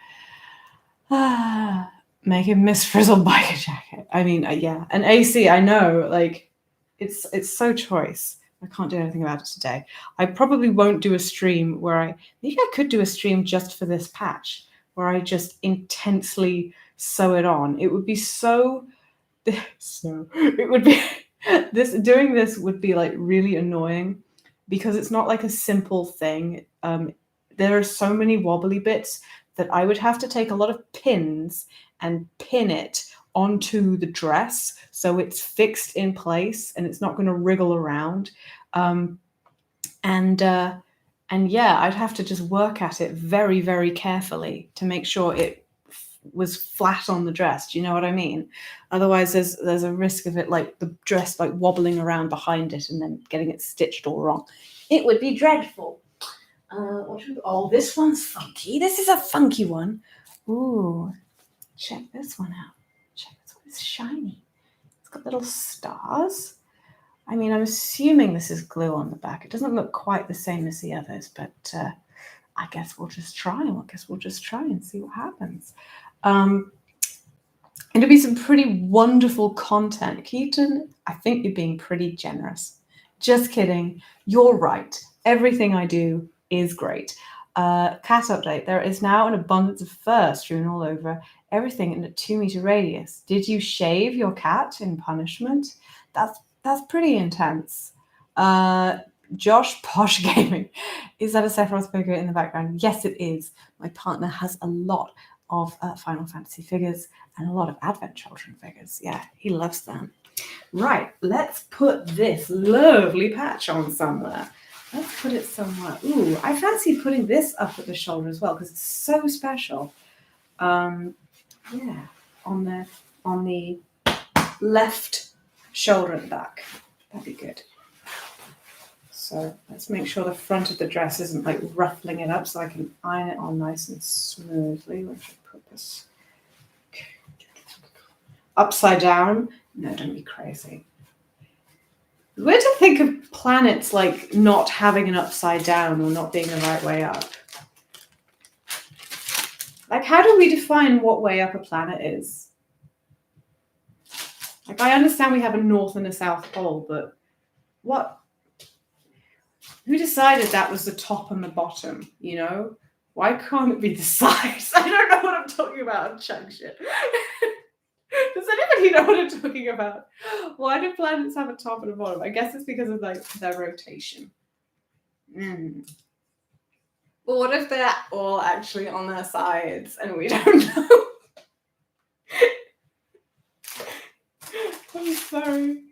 Make a Miss Frizzle biker jacket. I mean, yeah. And AC, I know, like, it's so choice. I can't do anything about it today. I probably won't do a stream where maybe I could do a stream just for this patch, where I just intensely sew it on. It would be doing this would be like really annoying because it's not like a simple thing. There are so many wobbly bits that I would have to take a lot of pins and pin it onto the dress so it's fixed in place and it's not going to wriggle around. And yeah, I'd have to just work at it very, very carefully to make sure it was flat on the dress. Do you know what I mean? Otherwise, there's a risk of it, like the dress like wobbling around behind it and then getting it stitched all wrong. It would be dreadful. This one's funky. This is a funky one. Ooh, check this one out. Check this one. It's shiny. It's got little stars. I mean, I'm assuming this is glue on the back. It doesn't look quite the same as the others, but I guess we'll just try and see what happens. It'll be some pretty wonderful content. Keaton, I think you're being pretty generous. Just kidding. You're right. Everything I do is great. Cat update. There is now an abundance of fur strewn all over everything in a 2-meter radius. Did you shave your cat in punishment? That's pretty intense. Josh Posh Gaming. Is that a Sephiroth figure in the background? Yes, it is. My partner has a lot of Final Fantasy figures and a lot of Advent Children figures. Yeah, he loves them. Right, let's put this lovely patch on somewhere. Let's put it somewhere. Ooh, I fancy putting this up at the shoulder as well because it's so special. Yeah, on the left shoulder at the back. That'd be good. So let's make sure the front of the dress isn't like ruffling it up so I can iron it on nice and smoothly. Where should I put this? Upside down? No, don't be crazy. It's weird to think of planets like not having an upside down or not being the right way up. Like, how do we define what way up a planet is? Like, I understand we have a north and a south pole, but what? Who decided that was the top and the bottom, you know? Why can't it be the sides? I don't know what I'm talking about. I'm chugging shit. Does anybody know what I'm talking about? Why do planets have a top and a bottom? I guess it's because of like their rotation. But what if they're all actually on their sides and we don't know? I'm sorry.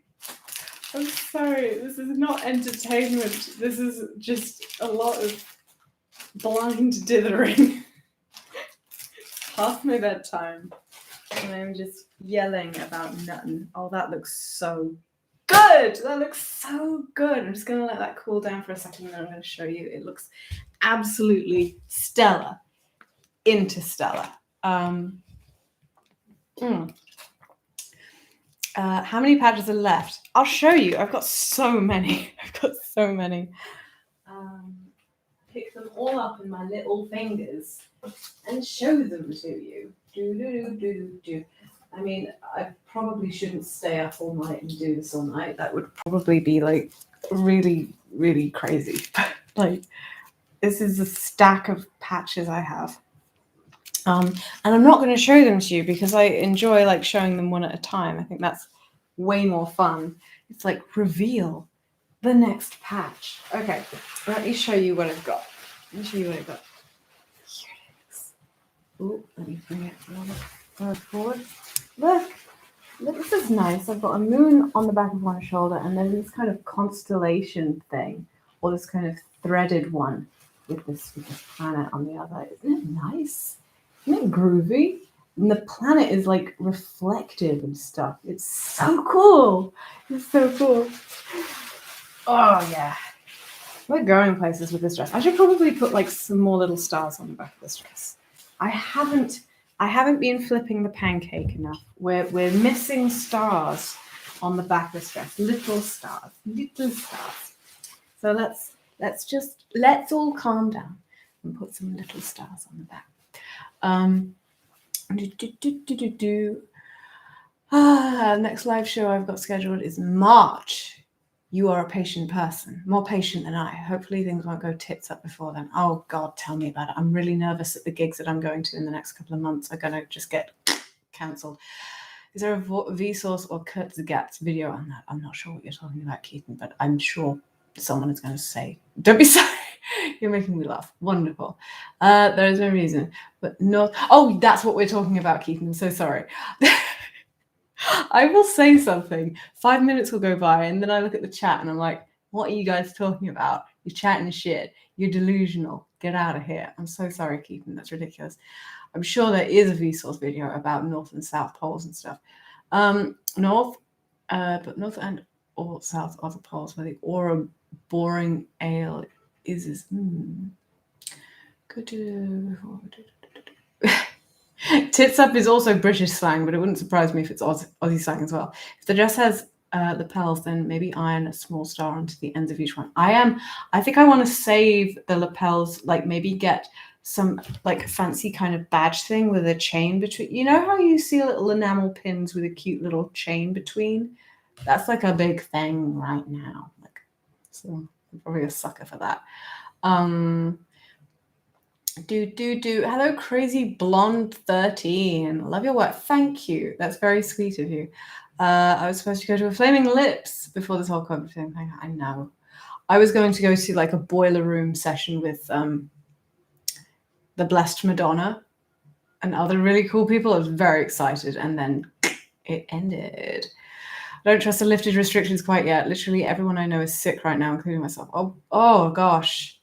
I'm sorry. This is not entertainment. This is just a lot of blind dithering. Past my bedtime. And I'm just yelling about nothing. Oh, that looks so good. That looks so good. I'm just going to let that cool down for a second and then I'm going to show you. It looks absolutely stellar. Interstellar. How many patches are left? I'll show you. I've got so many. Pick them all up in my little fingers and show them to you. I mean, I probably shouldn't stay up all night and do this all night. That would probably be like really, really crazy. Like, this is a stack of patches I have. And I'm not going to show them to you because I enjoy like showing them one at a time. I think that's way more fun. It's like reveal the next patch. Okay, let me show you what I've got. Here it is. Oh, let me bring it forward. Look, this is nice. I've got a moon on the back of one shoulder and then this kind of constellation thing, or this kind of threaded one with this planet on the other. Isn't it nice? Isn't it groovy? And the planet is like reflective and stuff. It's so cool. It's so cool. Oh yeah. We're going places with this dress. I should probably put like some more little stars on the back of this dress. I haven't been flipping the pancake enough. We're missing stars on the back of this dress. Little stars. So let's all calm down and put some little stars on the back. Next live show I've got scheduled is March. You are a patient person, more patient than I. Hopefully things won't go tits up before then. Oh God, tell me about it. I'm really nervous that the gigs that I'm going to in the next couple of months are going to just get cancelled. Is there a Vsauce or Kurt Zagat's video on that? I'm not sure what you're talking about, Keaton, but I'm sure someone is going to say, don't be sorry. You're making me laugh. Wonderful. There is no reason, but no. Oh, that's what we're talking about, Keaton. I'm so sorry. I will say something. 5 minutes will go by, and then I look at the chat, and I'm like, what are you guys talking about? You're chatting shit. You're delusional. Get out of here. I'm so sorry, Keaton. That's ridiculous. I'm sure there is a Vsauce video about North and South poles and stuff. North and or South are the poles where the aura boring ale is. Good to. Tits up is also British slang, but it wouldn't surprise me if it's Aussie slang as well. If the dress has lapels, then maybe iron a small star onto the ends of each one. I think I want to save the lapels, like maybe get some like fancy kind of badge thing with a chain between. You know how you see little enamel pins with a cute little chain between? That's like a big thing right now. Like, so I'm probably a sucker for that. Hello, crazy blonde 13. Love your work. Thank you. That's very sweet of you. I was supposed to go to a Flaming Lips before this whole COVID thing. I know. I was going to go to like a boiler room session with the Blessed Madonna and other really cool people. I was very excited, and then it ended. I don't trust the lifted restrictions quite yet. Literally everyone I know is sick right now, including myself. Oh gosh.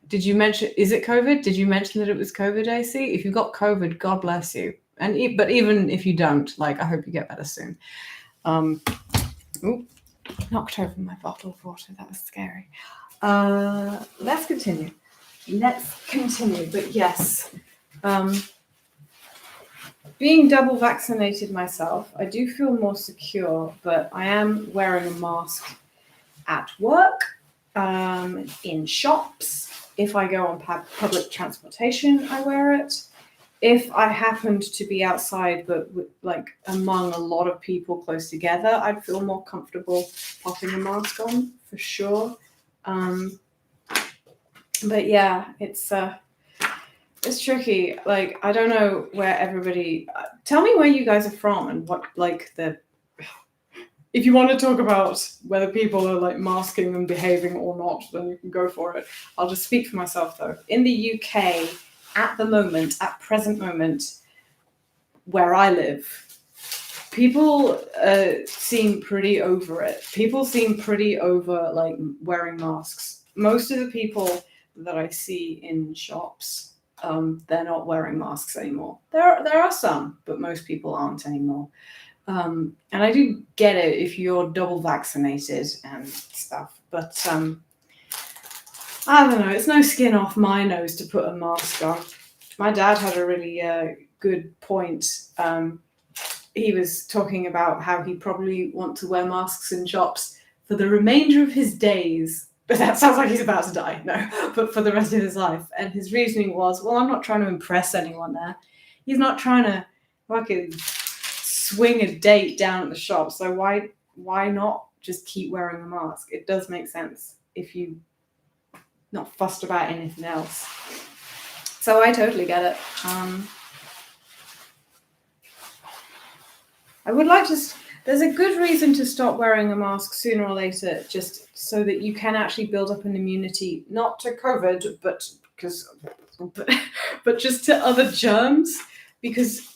Did you mention, is it COVID? Did you mention that it was COVID, AC? If you got COVID, God bless you. but even if you don't, like, I hope you get better soon. Knocked over my bottle of water. That was scary. Let's continue. But yes, being double vaccinated myself, I do feel more secure, but I am wearing a mask at work, in shops. If I go on public transportation, I wear it. If I happened to be outside, but like among a lot of people close together, I'd feel more comfortable popping a mask on for sure. But yeah, it's tricky. Like, I don't know where everybody. Tell me where you guys are from and what, like, if you want to talk about whether people are like masking and behaving or not, then you can go for it. I'll just speak for myself though. In the UK, at present moment, where I live, people seem pretty over it. People seem pretty over like wearing masks. Most of the people that I see in shops, they're not wearing masks anymore. There are some, but most people aren't anymore. And I do get it if you're double vaccinated and stuff, but I don't know, it's no skin off my nose to put a mask on. My dad had a really good point. He was talking about how he'd probably want to wear masks in shops for the remainder of his days. But that sounds like he's about to die. No, but for the rest of his life. And his reasoning was, well, I'm not trying to impress anyone there. He's not trying to fucking swing a date down at the shop. So why not just keep wearing a mask? It does make sense if you not fussed about anything else. So I totally get it. I would like to. There's a good reason to stop wearing a mask sooner or later, just so that you can actually build up an immunity, not to COVID, but just to other germs, because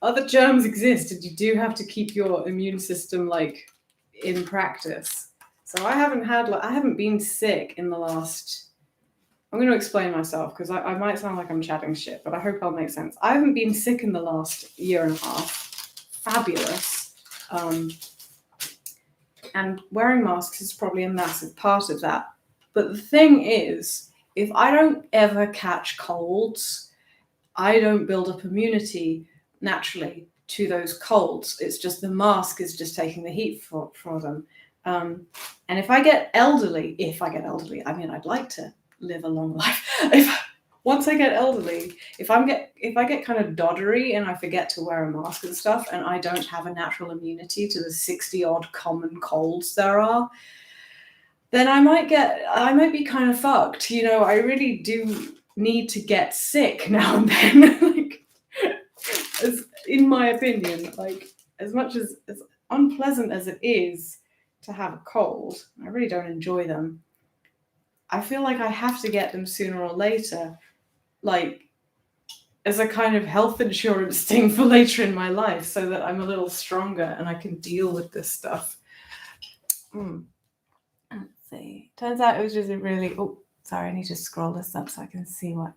other germs exist, and you do have to keep your immune system like in practice. So I haven't been sick in the last. I'm going to explain myself because I might sound like I'm chatting shit, but I hope I'll make sense. I haven't been sick in the last year and a half. Fabulous. And wearing masks is probably a massive part of that. But the thing is, if I don't ever catch colds, I don't build up immunity naturally to those colds. It's just the mask is just taking the heat for them. And if I get elderly, I mean, I'd like to live a long life. Once I get elderly, if I get kind of doddery and I forget to wear a mask and stuff, and I don't have a natural immunity to the 60-odd common colds there are, then I might be kind of fucked. I really do need to get sick now and then. In my opinion, as much as unpleasant as it is to have a cold, I really don't enjoy them. I feel like I have to get them sooner or later, as a kind of health insurance thing for later in my life, so that I'm a little stronger and I can deal with this stuff. Let's see. Turns out it was just a really... Oh, sorry, I need to scroll this up so I can see what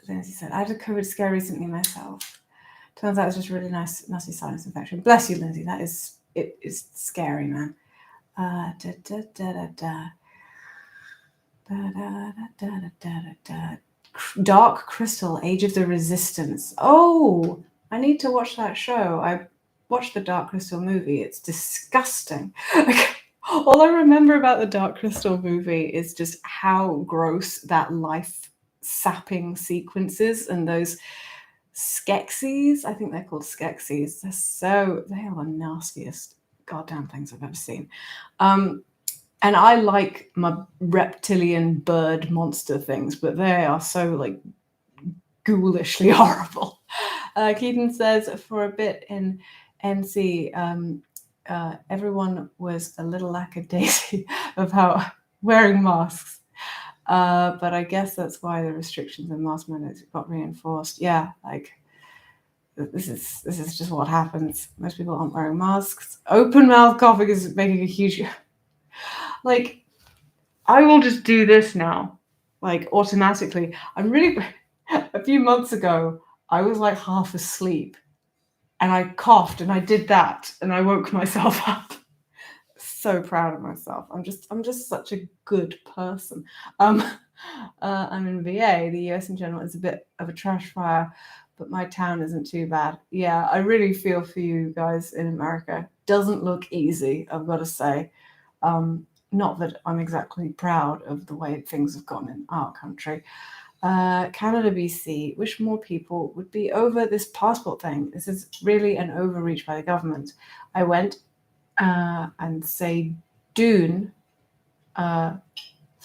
Lindsay said. I had a COVID scare recently myself. Turns out it was just a really nasty sinus infection. Bless you, Lindsay. That is... It is scary, man. Dark Crystal, Age of the Resistance. Oh, I need to watch that show. I watched the Dark Crystal movie. It's disgusting. All I remember about the Dark Crystal movie is just how gross that life-sapping sequences and those Skeksis. I think they're called Skeksis. They are the nastiest goddamn things I've ever seen. And I like my reptilian bird monster things, but they are so ghoulishly horrible. Keaton says, for a bit in NC, everyone was a little lackadaisy about wearing masks. But I guess that's why the restrictions and mask mandates got reinforced. Yeah, this is just what happens. Most people aren't wearing masks. Open mouth coughing is making a huge... I will just do this now, automatically. a few months ago, I was like half asleep and I coughed and I did that and I woke myself up. So proud of myself. I'm just such a good person. I'm in VA. The US in general is a bit of a trash fire, but my town isn't too bad. Yeah, I really feel for you guys in America. Doesn't look easy, I've got to say. Not that I'm exactly proud of the way things have gone in our country. Canada, BC, wish more people would be over this passport thing. This is really an overreach by the government. I went and say Dune, the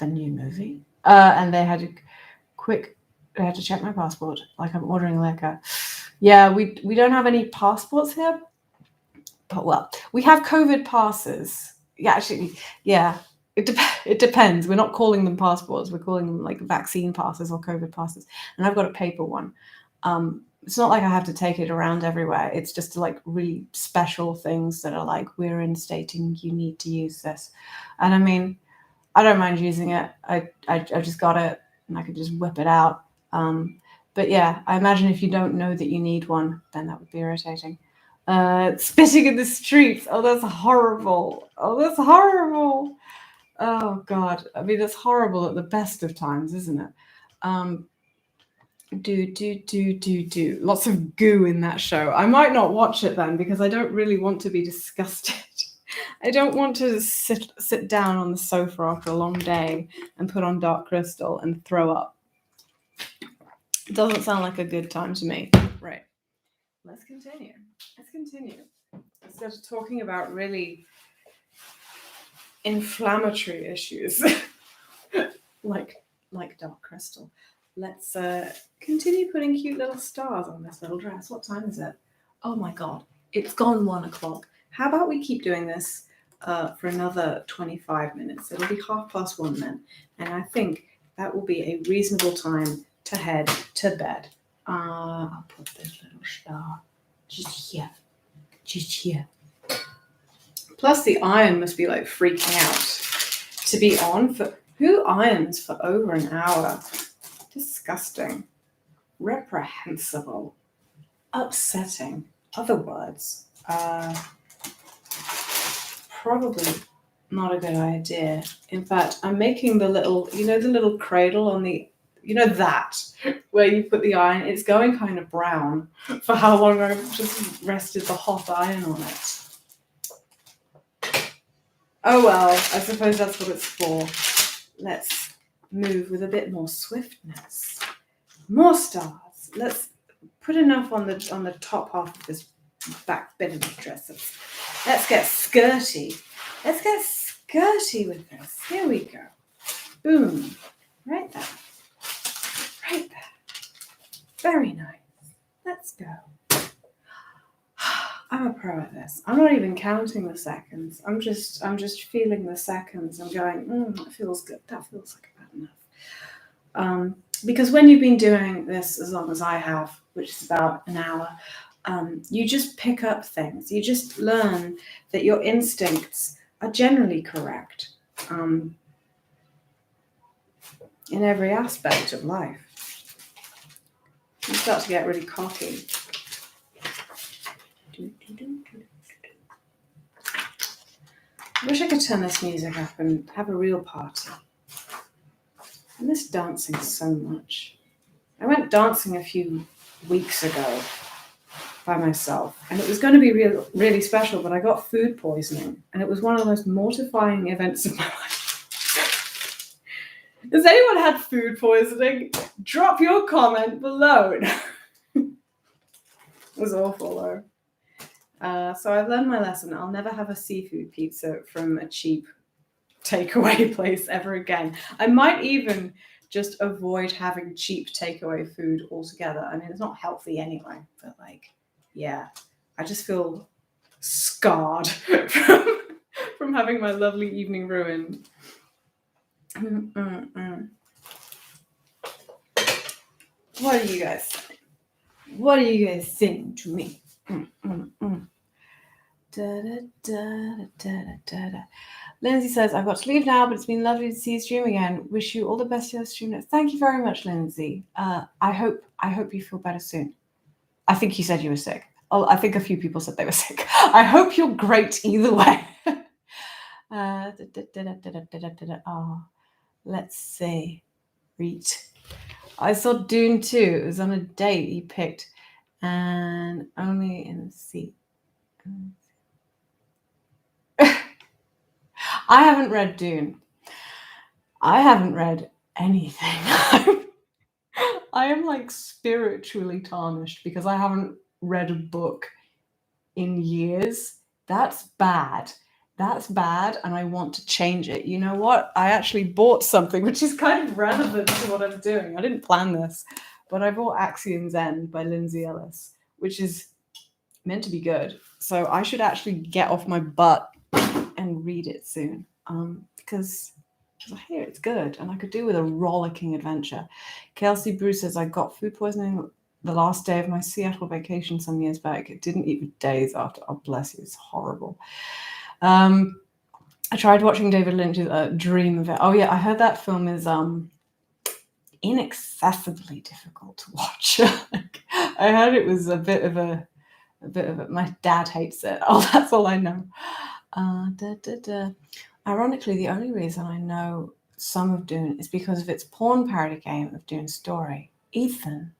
new movie, and they had to check my passport like I'm ordering liquor. Yeah, we don't have any passports here, but well, we have COVID passes. Yeah, actually, yeah, it depends. We're not calling them passports. We're calling them like vaccine passes or COVID passes. And I've got a paper one. It's not like I have to take it around everywhere. It's just like really special things that are like, we're instating you need to use this. And I mean, I don't mind using it. I just got it and I could just whip it out. But yeah, I imagine if you don't know that you need one, then that would be irritating. Spitting in the streets. Oh, that's horrible. Oh, that's horrible. Oh, God. I mean, that's horrible at the best of times, isn't it? Do. Lots of goo in that show. I might not watch it then because I don't really want to be disgusted. I don't want to sit down on the sofa after a long day and put on Dark Crystal and throw up. It doesn't sound like a good time to me. Right. Let's continue. Instead of talking about really inflammatory issues like Dark Crystal, let's continue putting cute little stars on this little dress. What time is it? Oh my God, it's gone 1 o'clock. How about we keep doing this for another 25 minutes? It'll be 1:30 then, and I think that will be a reasonable time to head to bed. I'll put this little star just here. Plus the iron must be like freaking out to be on for who irons for over an hour? Disgusting, reprehensible, upsetting. Other words, probably not a good idea. In fact, I'm making the little cradle on the, that where you put the iron. It's going kind of brown for how long I've just rested the hot iron on it. Oh well, I suppose that's what it's for. Let's move with a bit more swiftness. More stars. Let's put enough on the top half of this back bit of the dress. Let's get skirty. Let's get skirty with this. Here we go. Boom. Right there. Right there. Very nice. Let's go. I'm a pro at this. I'm not even counting the seconds. I'm just feeling the seconds. I'm going, that feels good. That feels like about enough. Because when you've been doing this as long as I have, which is about an hour, you just pick up things. You just learn that your instincts are generally correct in every aspect of life. You start to get really cocky. I wish I could turn this music up and have a real party. I miss dancing so much. I went dancing a few weeks ago by myself, and it was going to be really special, but I got food poisoning, and it was one of the most mortifying events of my life. Has anyone had food poisoning? Drop your comment below. It was awful though. So I've learned my lesson. I'll never have a seafood pizza from a cheap takeaway place ever again. I might even just avoid having cheap takeaway food altogether. I mean, it's not healthy anyway, but yeah, I just feel scarred from having my lovely evening ruined. What do you guys think? What are you guys saying to me? Lindsay says, I've got to leave now, but it's been lovely to see you stream again. Wish you all the best for your stream notes. Thank you very much, Lindsay. I hope you feel better soon. I think you said you were sick. Oh, I think a few people said they were sick. I hope you're great either way. Let's see. Read. I saw Dune 2. It was on a date he picked, and only in the seat. I haven't read Dune. I haven't read anything. I am like spiritually tarnished because I haven't read a book in years. That's bad. That's bad, and I want to change it. You know what? I actually bought something which is kind of relevant to what I'm doing. I didn't plan this, but I bought Axiom's End by Lindsay Ellis, which is meant to be good. So I should actually get off my butt and read it soon, because I hear it's good, and I could do with a rollicking adventure. Kelsey Bruce says, I got food poisoning the last day of my Seattle vacation some years back. It didn't eat for days after. Oh, bless you. It's horrible. I tried watching David Lynch's Dream of It. Oh, yeah, I heard that film is inaccessibly difficult to watch. I heard it was a bit of a. My dad hates it. Oh, that's all I know. Ironically, the only reason I know some of Dune is because of its porn parody game of Dune's story. Ethan,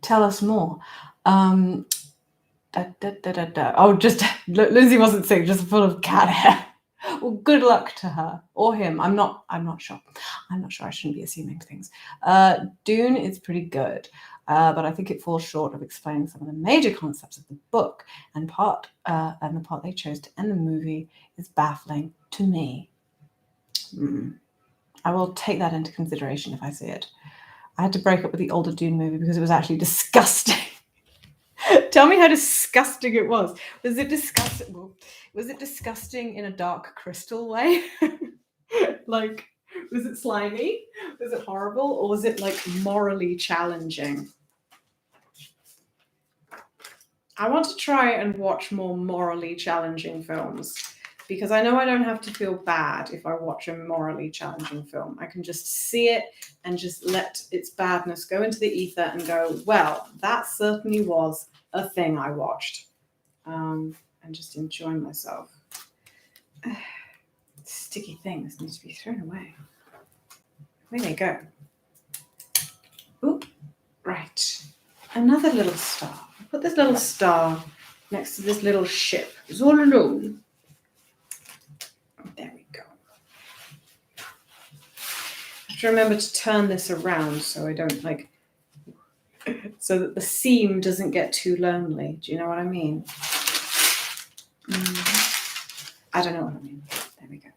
tell us more. Oh, just Lindsay wasn't sick, just full of cat hair. Well, good luck to her or him. I'm not sure. I'm not sure. I shouldn't be assuming things. Dune is pretty good, but I think it falls short of explaining some of the major concepts of the book, and the part they chose to end the movie is baffling to me. I will take that into consideration if I see it. I had to break up with the older Dune movie because it was actually disgusting. Tell me how disgusting it was. Was it disgusting? Was it disgusting in a Dark Crystal way? Like, was it slimy? Was it horrible? Or was it like morally challenging? I want to try and watch more morally challenging films, because I know I don't have to feel bad if I watch a morally challenging film. I can just see it and just let its badness go into the ether and go, well, that certainly was a thing I watched, and just enjoy myself. Sticky things need to be thrown away. Where they go? Oop, right. Another little star. Put this little star next to this little ship. It's all alone. There we go. I have to remember to turn this around so I don't so that the seam doesn't get too lonely. Do you know what I mean? I don't know what I mean. There we go.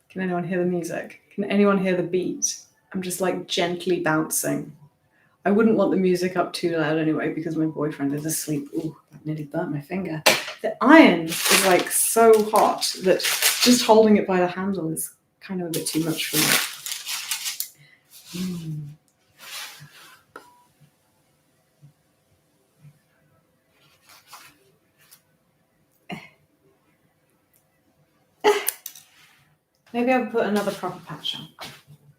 Can anyone hear the music? Can anyone hear the beat? I'm just like gently bouncing. I wouldn't want the music up too loud anyway because my boyfriend is asleep. Ooh, that nearly burnt my finger. The iron is like so hot that just holding it by the handle is kind of a bit too much for me. Maybe I'll put another proper patch on.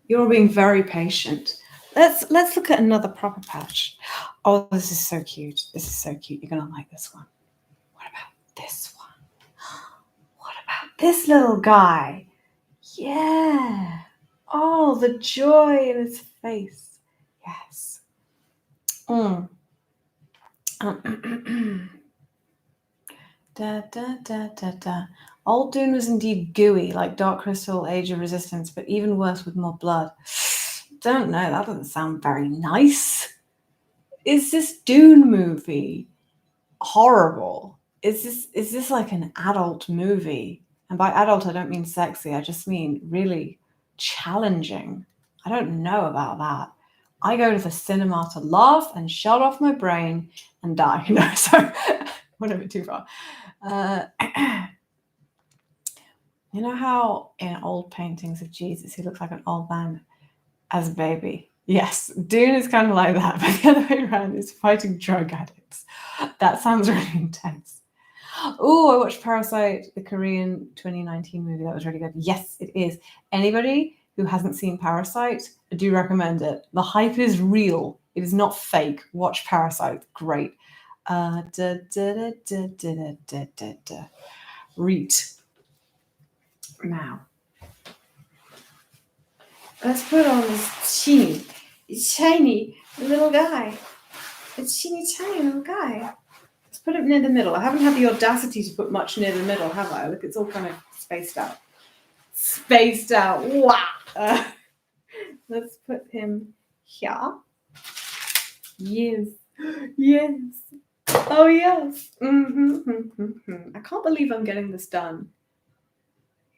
You're being very patient. Let's look at another proper patch. Oh, this is so cute. This is so cute. You're gonna like this one. What about this one? What about this little guy? Yeah. Oh, the joy in his face. Yes. Da, da, da, da, da. Old Dune was indeed gooey, like Dark Crystal, Age of Resistance, but even worse with more blood. Don't know, that doesn't sound very nice. Is this Dune movie horrible? Is this like an adult movie? And by adult, I don't mean sexy. I just mean really challenging. I don't know about that. I go to the cinema to laugh and shut off my brain and die. No, sorry, went a bit too far. You know how in old paintings of Jesus, he looks like an old man as a baby? Yes, Dune is kind of like that, but the other way around is fighting drug addicts. That sounds really intense. Oh, I watched Parasite, the Korean 2019 movie. That was really good. Yes, it is. Anybody who hasn't seen Parasite, I do recommend it. The hype is real. It is not fake. Watch Parasite. Great. Read. Now, let's put on this shiny little guy. It's tiny little guy. Let's put it near the middle. I haven't had the audacity to put much near the middle, have I? Look, it's all kind of spaced out. Spaced out. Wow. Let's put him here. Yes. Yes. Oh, yes. I can't believe I'm getting this done.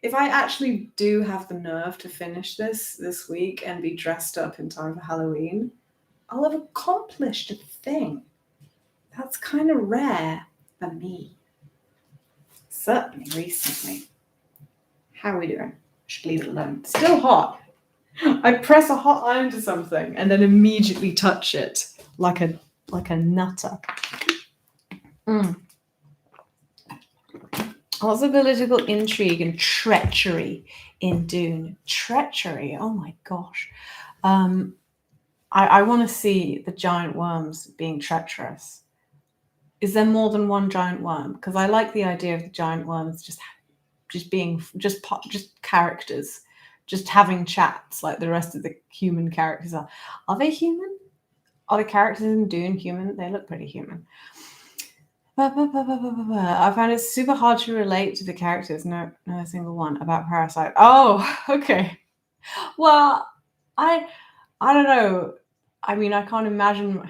If I actually do have the nerve to finish this week and be dressed up in time for Halloween, I'll have accomplished a thing. That's kind of rare for me. Certainly recently. How are we doing? Should leave it alone. Still hot. I press a hot iron to something and then immediately touch it like a nutter. Lots of political intrigue and treachery in Dune. Treachery. Oh my gosh. I want to see the giant worms being treacherous. Is there more than one giant worm? Because I like the idea of the giant worms just being just characters, just having chats like the rest of the human characters are. Are they human? Are the characters in Dune human? They look pretty human. I find it super hard to relate to the characters. No single one about Parasite. Oh, okay. Well, I don't know. I mean, I can't imagine.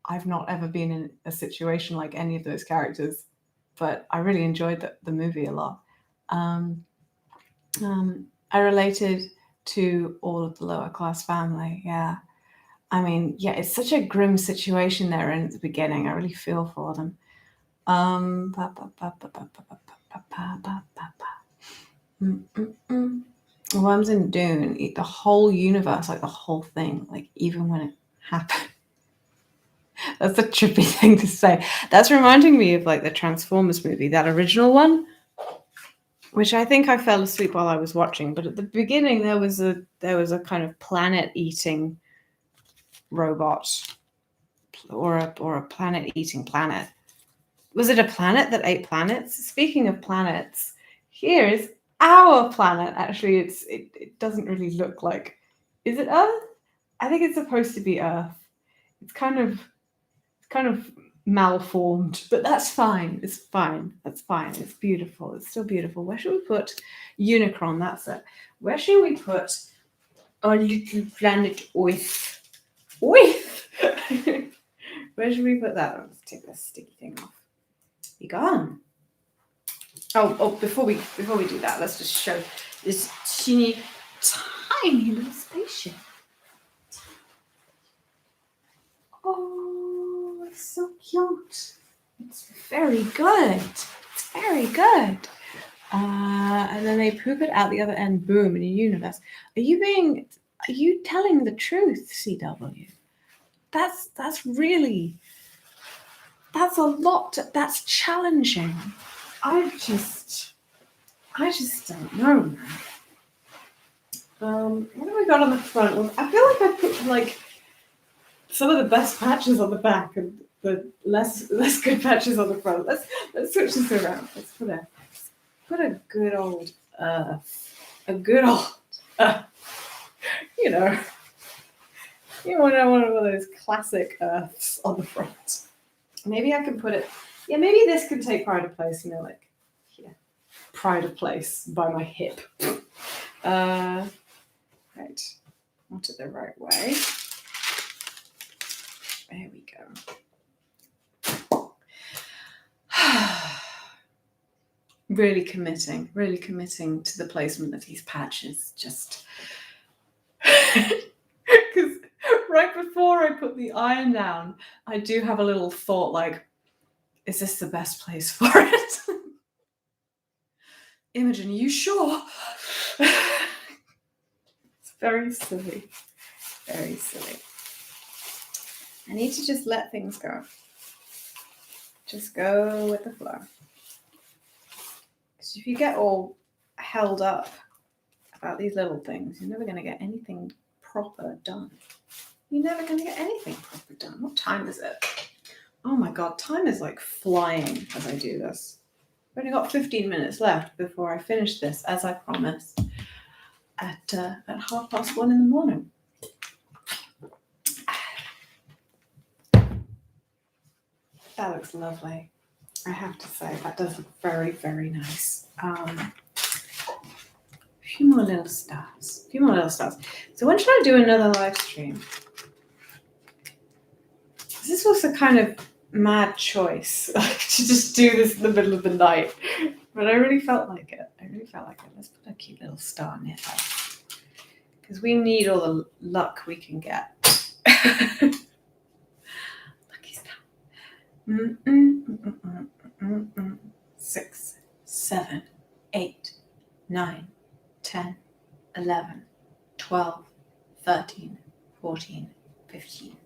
I've not ever been in a situation like any of those characters, but I really enjoyed the movie a lot. I related to all of the lower class family. Yeah. I mean, yeah, it's such a grim situation they're in at the beginning. I really feel for them. Worms in Dune eat the whole universe, like the whole thing, like even when it happened. That's a trippy thing to say. That's reminding me of like the Transformers movie, that original one, which I think I fell asleep while I was watching. But at the beginning, there was a kind of planet-eating robot, or a planet-eating planet. Was it a planet that ate planets? Speaking of planets, here is our planet. Actually, it doesn't really look like. Is it Earth? I think it's supposed to be Earth. It's kind of malformed, but that's fine. It's fine. That's fine. It's beautiful. It's still beautiful. Where should we put Unicron? That's it. Where should we put our little planet Earth? Earth. Where should we put that? Let's take this sticky thing off. Be gone. Oh! Before we do that, let's just show this teeny, tiny little spaceship. Oh, it's so cute. It's very good. It's very good. And then they poop it out the other end. Boom! In a universe. Are you telling the truth, CW? That's a lot. That's challenging. I just don't know. What have we got on the front? Well, I feel like I put like some of the best patches on the back and the less good patches on the front. Let's switch this around. Let's put a good old you know one of those classic Earths on the front. Maybe I can put it. Yeah, maybe this could take pride of place. Like here, pride of place by my hip. Right, not it the right way. There we go. Really committing to the placement of these patches. Just because right before I put the iron down, I do have a little thought like, is this the best place for it? Imogen, are you sure? It's very silly. Very silly. I need to just let things go. Just go with the flow. Because if you get all held up about these little things, you're never going to get anything proper done. You're never going to get anything proper done. What time is it? Oh my God, time is like flying as I do this. I've only got 15 minutes left before I finish this, as I promised, at 1:30 in the morning. That looks lovely. I have to say, that does look very, very nice. A few more little stars. So when should I do another live stream? This was a kind of mad choice, like to just do this in the middle of the night. But I really felt like it. Let's put a cute little star near there. Because we need all the luck we can get. Lucky star. 6, 7, 8, 9, 10, 11, 12, 13, 14, 15.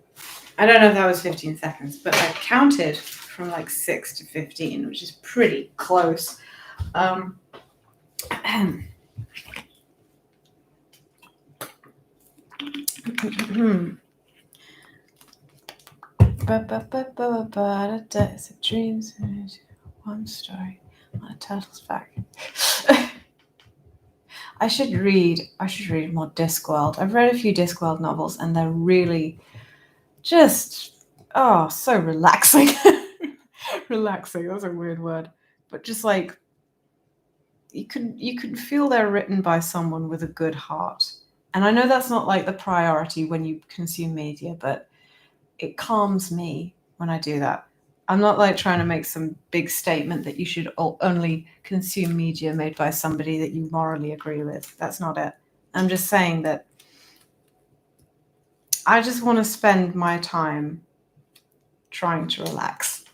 I don't know if that was 15 seconds, but I counted from like 6 to 15, which is pretty close. It's a dream, one story on a turtle's back. I should read more Discworld. I've read a few Discworld novels, and they're really just so relaxing. Relaxing, that's a weird word, but just like you can feel they're written by someone with a good heart. And I know that's not like the priority when you consume media, but it calms me when I do that. I'm not like trying to make some big statement that you should only consume media made by somebody that you morally agree with. That's not it. I'm just saying that I just want to spend my time trying to relax.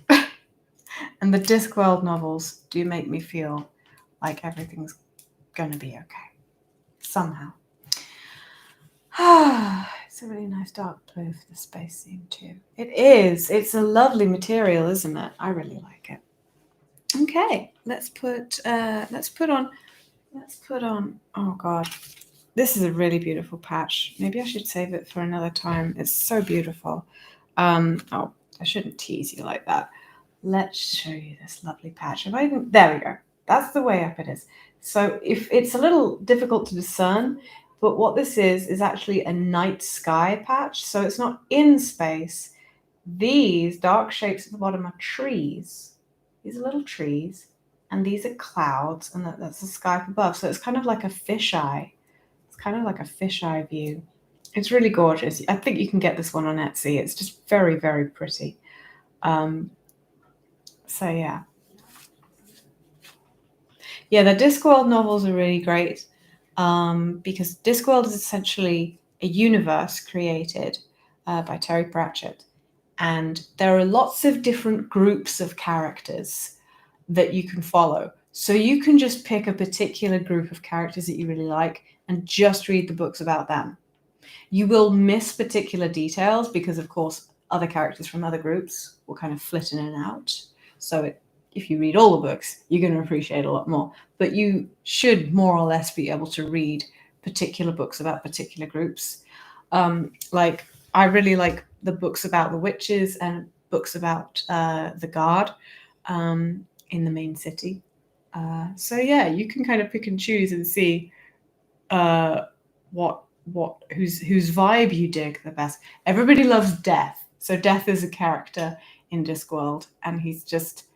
And the Discworld novels do make me feel like everything's going to be okay. Somehow. It's a really nice dark blue for the space scene too. It is. It's a lovely material, isn't it? I really like it. Okay, let's put on. Oh God, this is a really beautiful patch. Maybe I should save it for another time. It's so beautiful. Oh, I shouldn't tease you like that. Let's show you this lovely patch. There we go. That's the way up it is. So if it's a little difficult to discern, but what this is actually a night sky patch. So it's not in space. These dark shapes at the bottom are trees. These are little trees, and these are clouds, and that's the sky up above. So it's kind of like a fisheye. It's kind of like a fisheye view. It's really gorgeous. I think you can get this one on Etsy. It's just very, very pretty. So yeah. Yeah, the Discworld novels are really great because Discworld is essentially a universe created by Terry Pratchett. And there are lots of different groups of characters that you can follow. So you can just pick a particular group of characters that you really like and just read the books about them. You will miss particular details because, of course, other characters from other groups will kind of flit in and out. So if you read all the books, you're going to appreciate a lot more. But you should more or less be able to read particular books about particular groups. Like I really like the books about the witches and books about the guard in the main city. So yeah, you can kind of pick and choose and see whose vibe you dig the best. Everybody loves Death. So Death is a character in Discworld, and he's just,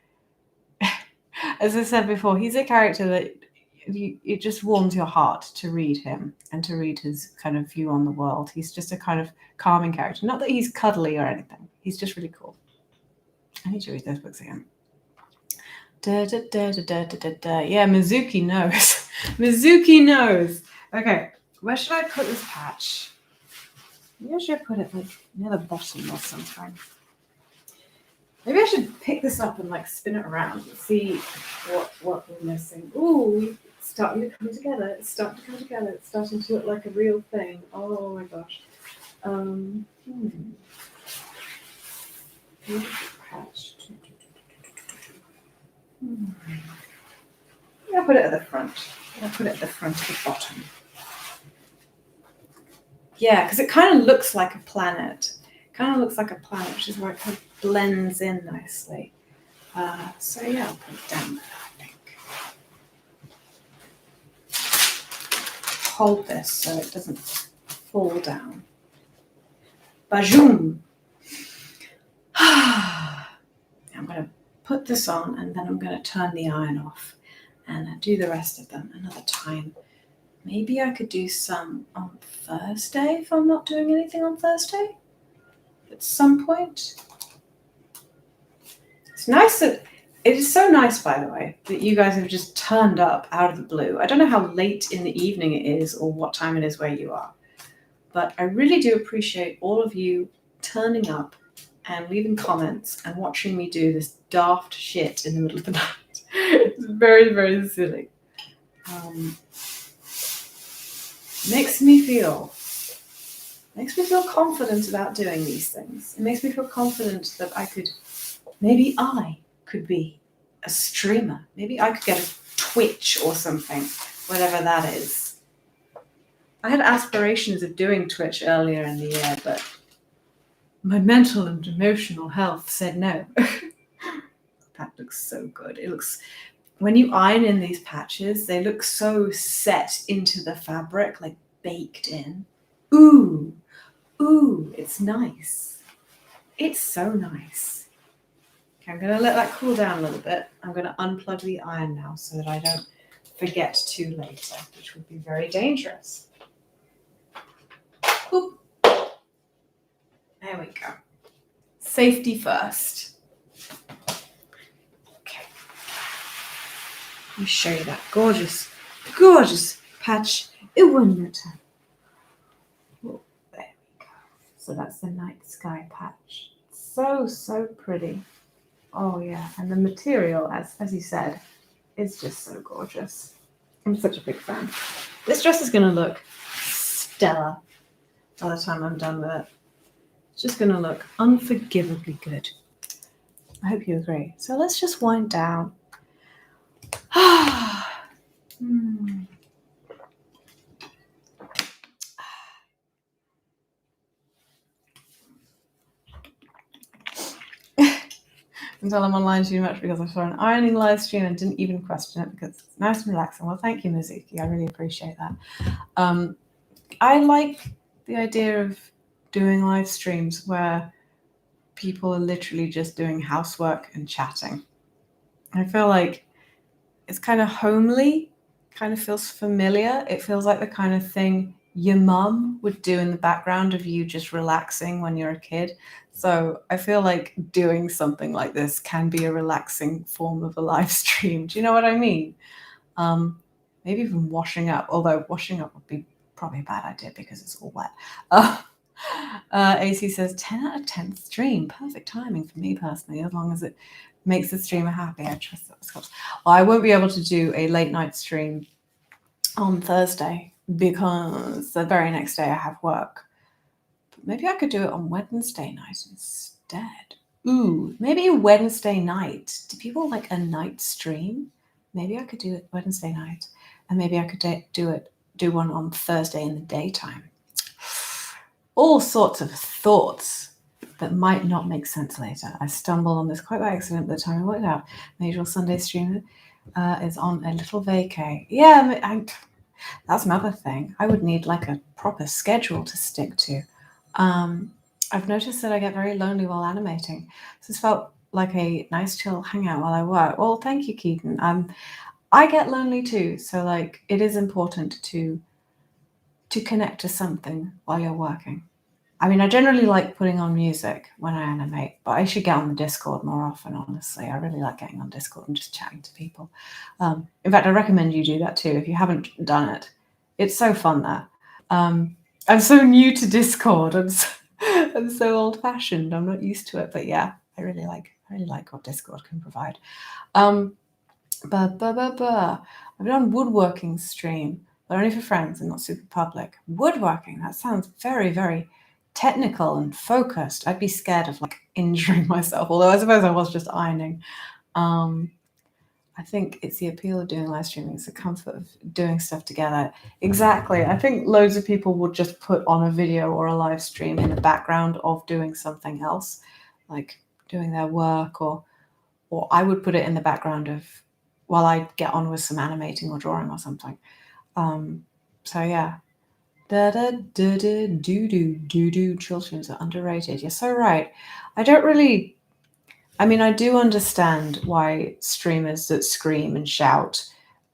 as I said before, he's a character that it just warms your heart to read him and to read his kind of view on the world. He's just a kind of calming character. Not that he's cuddly or anything. He's just really cool. I need to read those books again. Yeah, Mizuki knows. Mizuki knows. Okay, where should I put this patch? Maybe I should put it like near the bottom or something. Maybe I should pick this up and like spin it around and see what we're missing. Ooh, it's starting to come together. It's starting to look like a real thing. Oh my gosh. Beautiful patch. I'll put it at the front. I'll put it at the front of the bottom. Yeah, because it kind of looks like a planet. Which is where it kind of blends in nicely. So yeah, I'll put it down there, I think. Hold this so it doesn't fall down. Bajoom! I'm going to put this on and then I'm going to turn the iron off and do the rest of them another time. Maybe I could do some on Thursday if I'm not doing anything on Thursday at some point. It's nice that it is so nice, by the way, that you guys have just turned up out of the blue. I don't know how late in the evening it is or what time it is where you are, but I really do appreciate all of you turning up and leaving comments and watching me do this daft shit in the middle of the night. It's very, very silly. Makes me feel confident about doing these things. It makes me feel confident that maybe I could be a streamer. Maybe I could get a Twitch or something, whatever that is. I had aspirations of doing Twitch earlier in the year, but my mental and emotional health said no. That looks so good. When you iron in these patches, they look so set into the fabric, like baked in. Ooh, it's nice. It's so nice. Okay, I'm going to let that cool down a little bit. I'm going to unplug the iron now so that I don't forget to later, which would be very dangerous. Oop. There we go. Safety first. Okay. Let me show you that gorgeous, gorgeous patch. One more time. Oh, there we go. So that's the night sky patch. So, so pretty. Oh yeah, and the material, as you said, is just so gorgeous. I'm such a big fan. This dress is going to look stellar by the time I'm done with it. It's just going to look unforgivably good. I hope you agree. So let's just wind down. Until I'm online too much because I saw an ironing live stream and didn't even question it because it's nice and relaxing. Well, thank you, Mizuki. I really appreciate that. I like the idea of doing live streams where people are literally just doing housework and chatting. I feel like it's kind of homely, kind of feels familiar. It feels like the kind of thing your mum would do in the background of you just relaxing when you're a kid. So I feel like doing something like this can be a relaxing form of a live stream. Do you know what I mean? Maybe even washing up, although washing up would be probably a bad idea because it's all wet. AC says 10 out of 10 stream. Perfect timing for me personally, as long as it makes the streamer happy. I trust that. Well, I won't be able to do a late night stream on Thursday because the very next day I have work. But maybe I could do it on Wednesday night instead. Ooh, maybe a Wednesday night. Do people like a night stream? Maybe I could do it Wednesday night, and maybe I could do one on Thursday in the daytime. All sorts of thoughts that might not make sense later. I stumbled on this quite by accident by the time I worked out. My usual Sunday stream is on a little vacay. Yeah, that's another thing. I would need like a proper schedule to stick to. I've noticed that I get very lonely while animating. So this felt like a nice chill hangout while I work. Well, thank you, Keaton. I get lonely too. So like it is important to connect to something while you're working. I mean, I generally like putting on music when I animate, but I should get on the Discord more often, honestly. I really like getting on Discord and just chatting to people. In fact, I recommend you do that too if you haven't done it. It's so fun there. I'm so new to Discord. I'm so old-fashioned. I'm not used to it, but yeah, I really like what Discord can provide. I've done woodworking stream, but only for friends and not super public. Woodworking, that sounds very, very technical and focused. I'd be scared of like injuring myself, although I suppose I was just ironing. I think it's the appeal of doing live streaming. It's the comfort of doing stuff together. Exactly. I think loads of people would just put on a video or a live stream in the background of doing something else, like doing their work, or I would put it in the background of while I get on with some animating or drawing or something. So yeah. Da da da da doo doo doo doo. Children's are underrated. You're so right. I do understand why streamers that scream and shout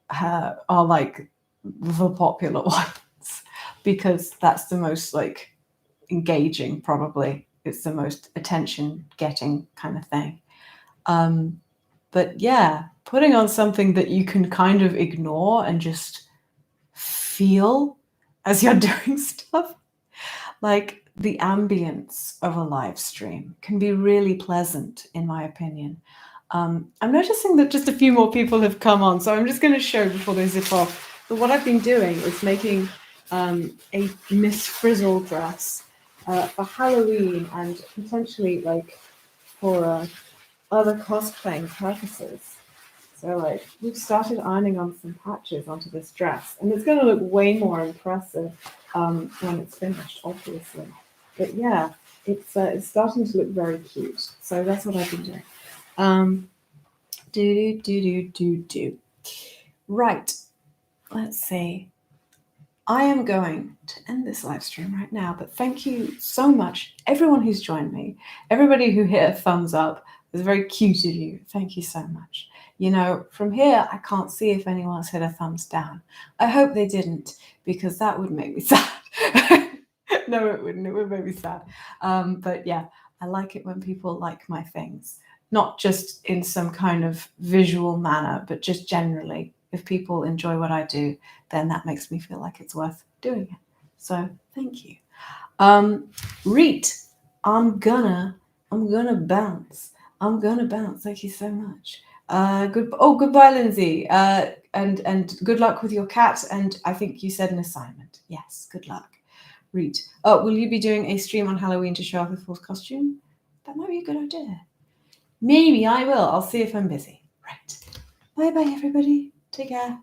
are like the popular ones, because that's the most like engaging, probably. It's the most attention getting kind of thing. But yeah, putting on something that you can kind of ignore and just feel as you're doing stuff, like the ambience of a live stream can be really pleasant, in my opinion. I'm noticing that just a few more people have come on, so I'm just going to show before they zip off. But what I've been doing is making a Miss Frizzle dress for Halloween and potentially like for other cosplaying purposes. So like we've started ironing on some patches onto this dress, and it's going to look way more impressive when it's finished, obviously. But yeah, it's starting to look very cute. So that's what I've been doing. Do. Right. Let's see. I am going to end this live stream right now, but thank you so much, everyone who's joined me, everybody who hit a thumbs up. It was very cute of you. Thank you so much. You know, from here, I can't see if anyone's hit a thumbs down. I hope they didn't, because that would make me sad. No, it wouldn't. It would make me sad. But yeah, I like it when people like my things, not just in some kind of visual manner, but just generally. If people enjoy what I do, then that makes me feel like it's worth doing it. So thank you. Reet, I'm gonna bounce. I'm gonna bounce. Thank you so much. Goodbye, Lindsay. And good luck with your cat. And I think you said an assignment. Yes, good luck. Reet. Oh, will you be doing a stream on Halloween to show off a full costume? That might be a good idea. Maybe I will. I'll see if I'm busy. Right. Bye-bye, everybody. Take care.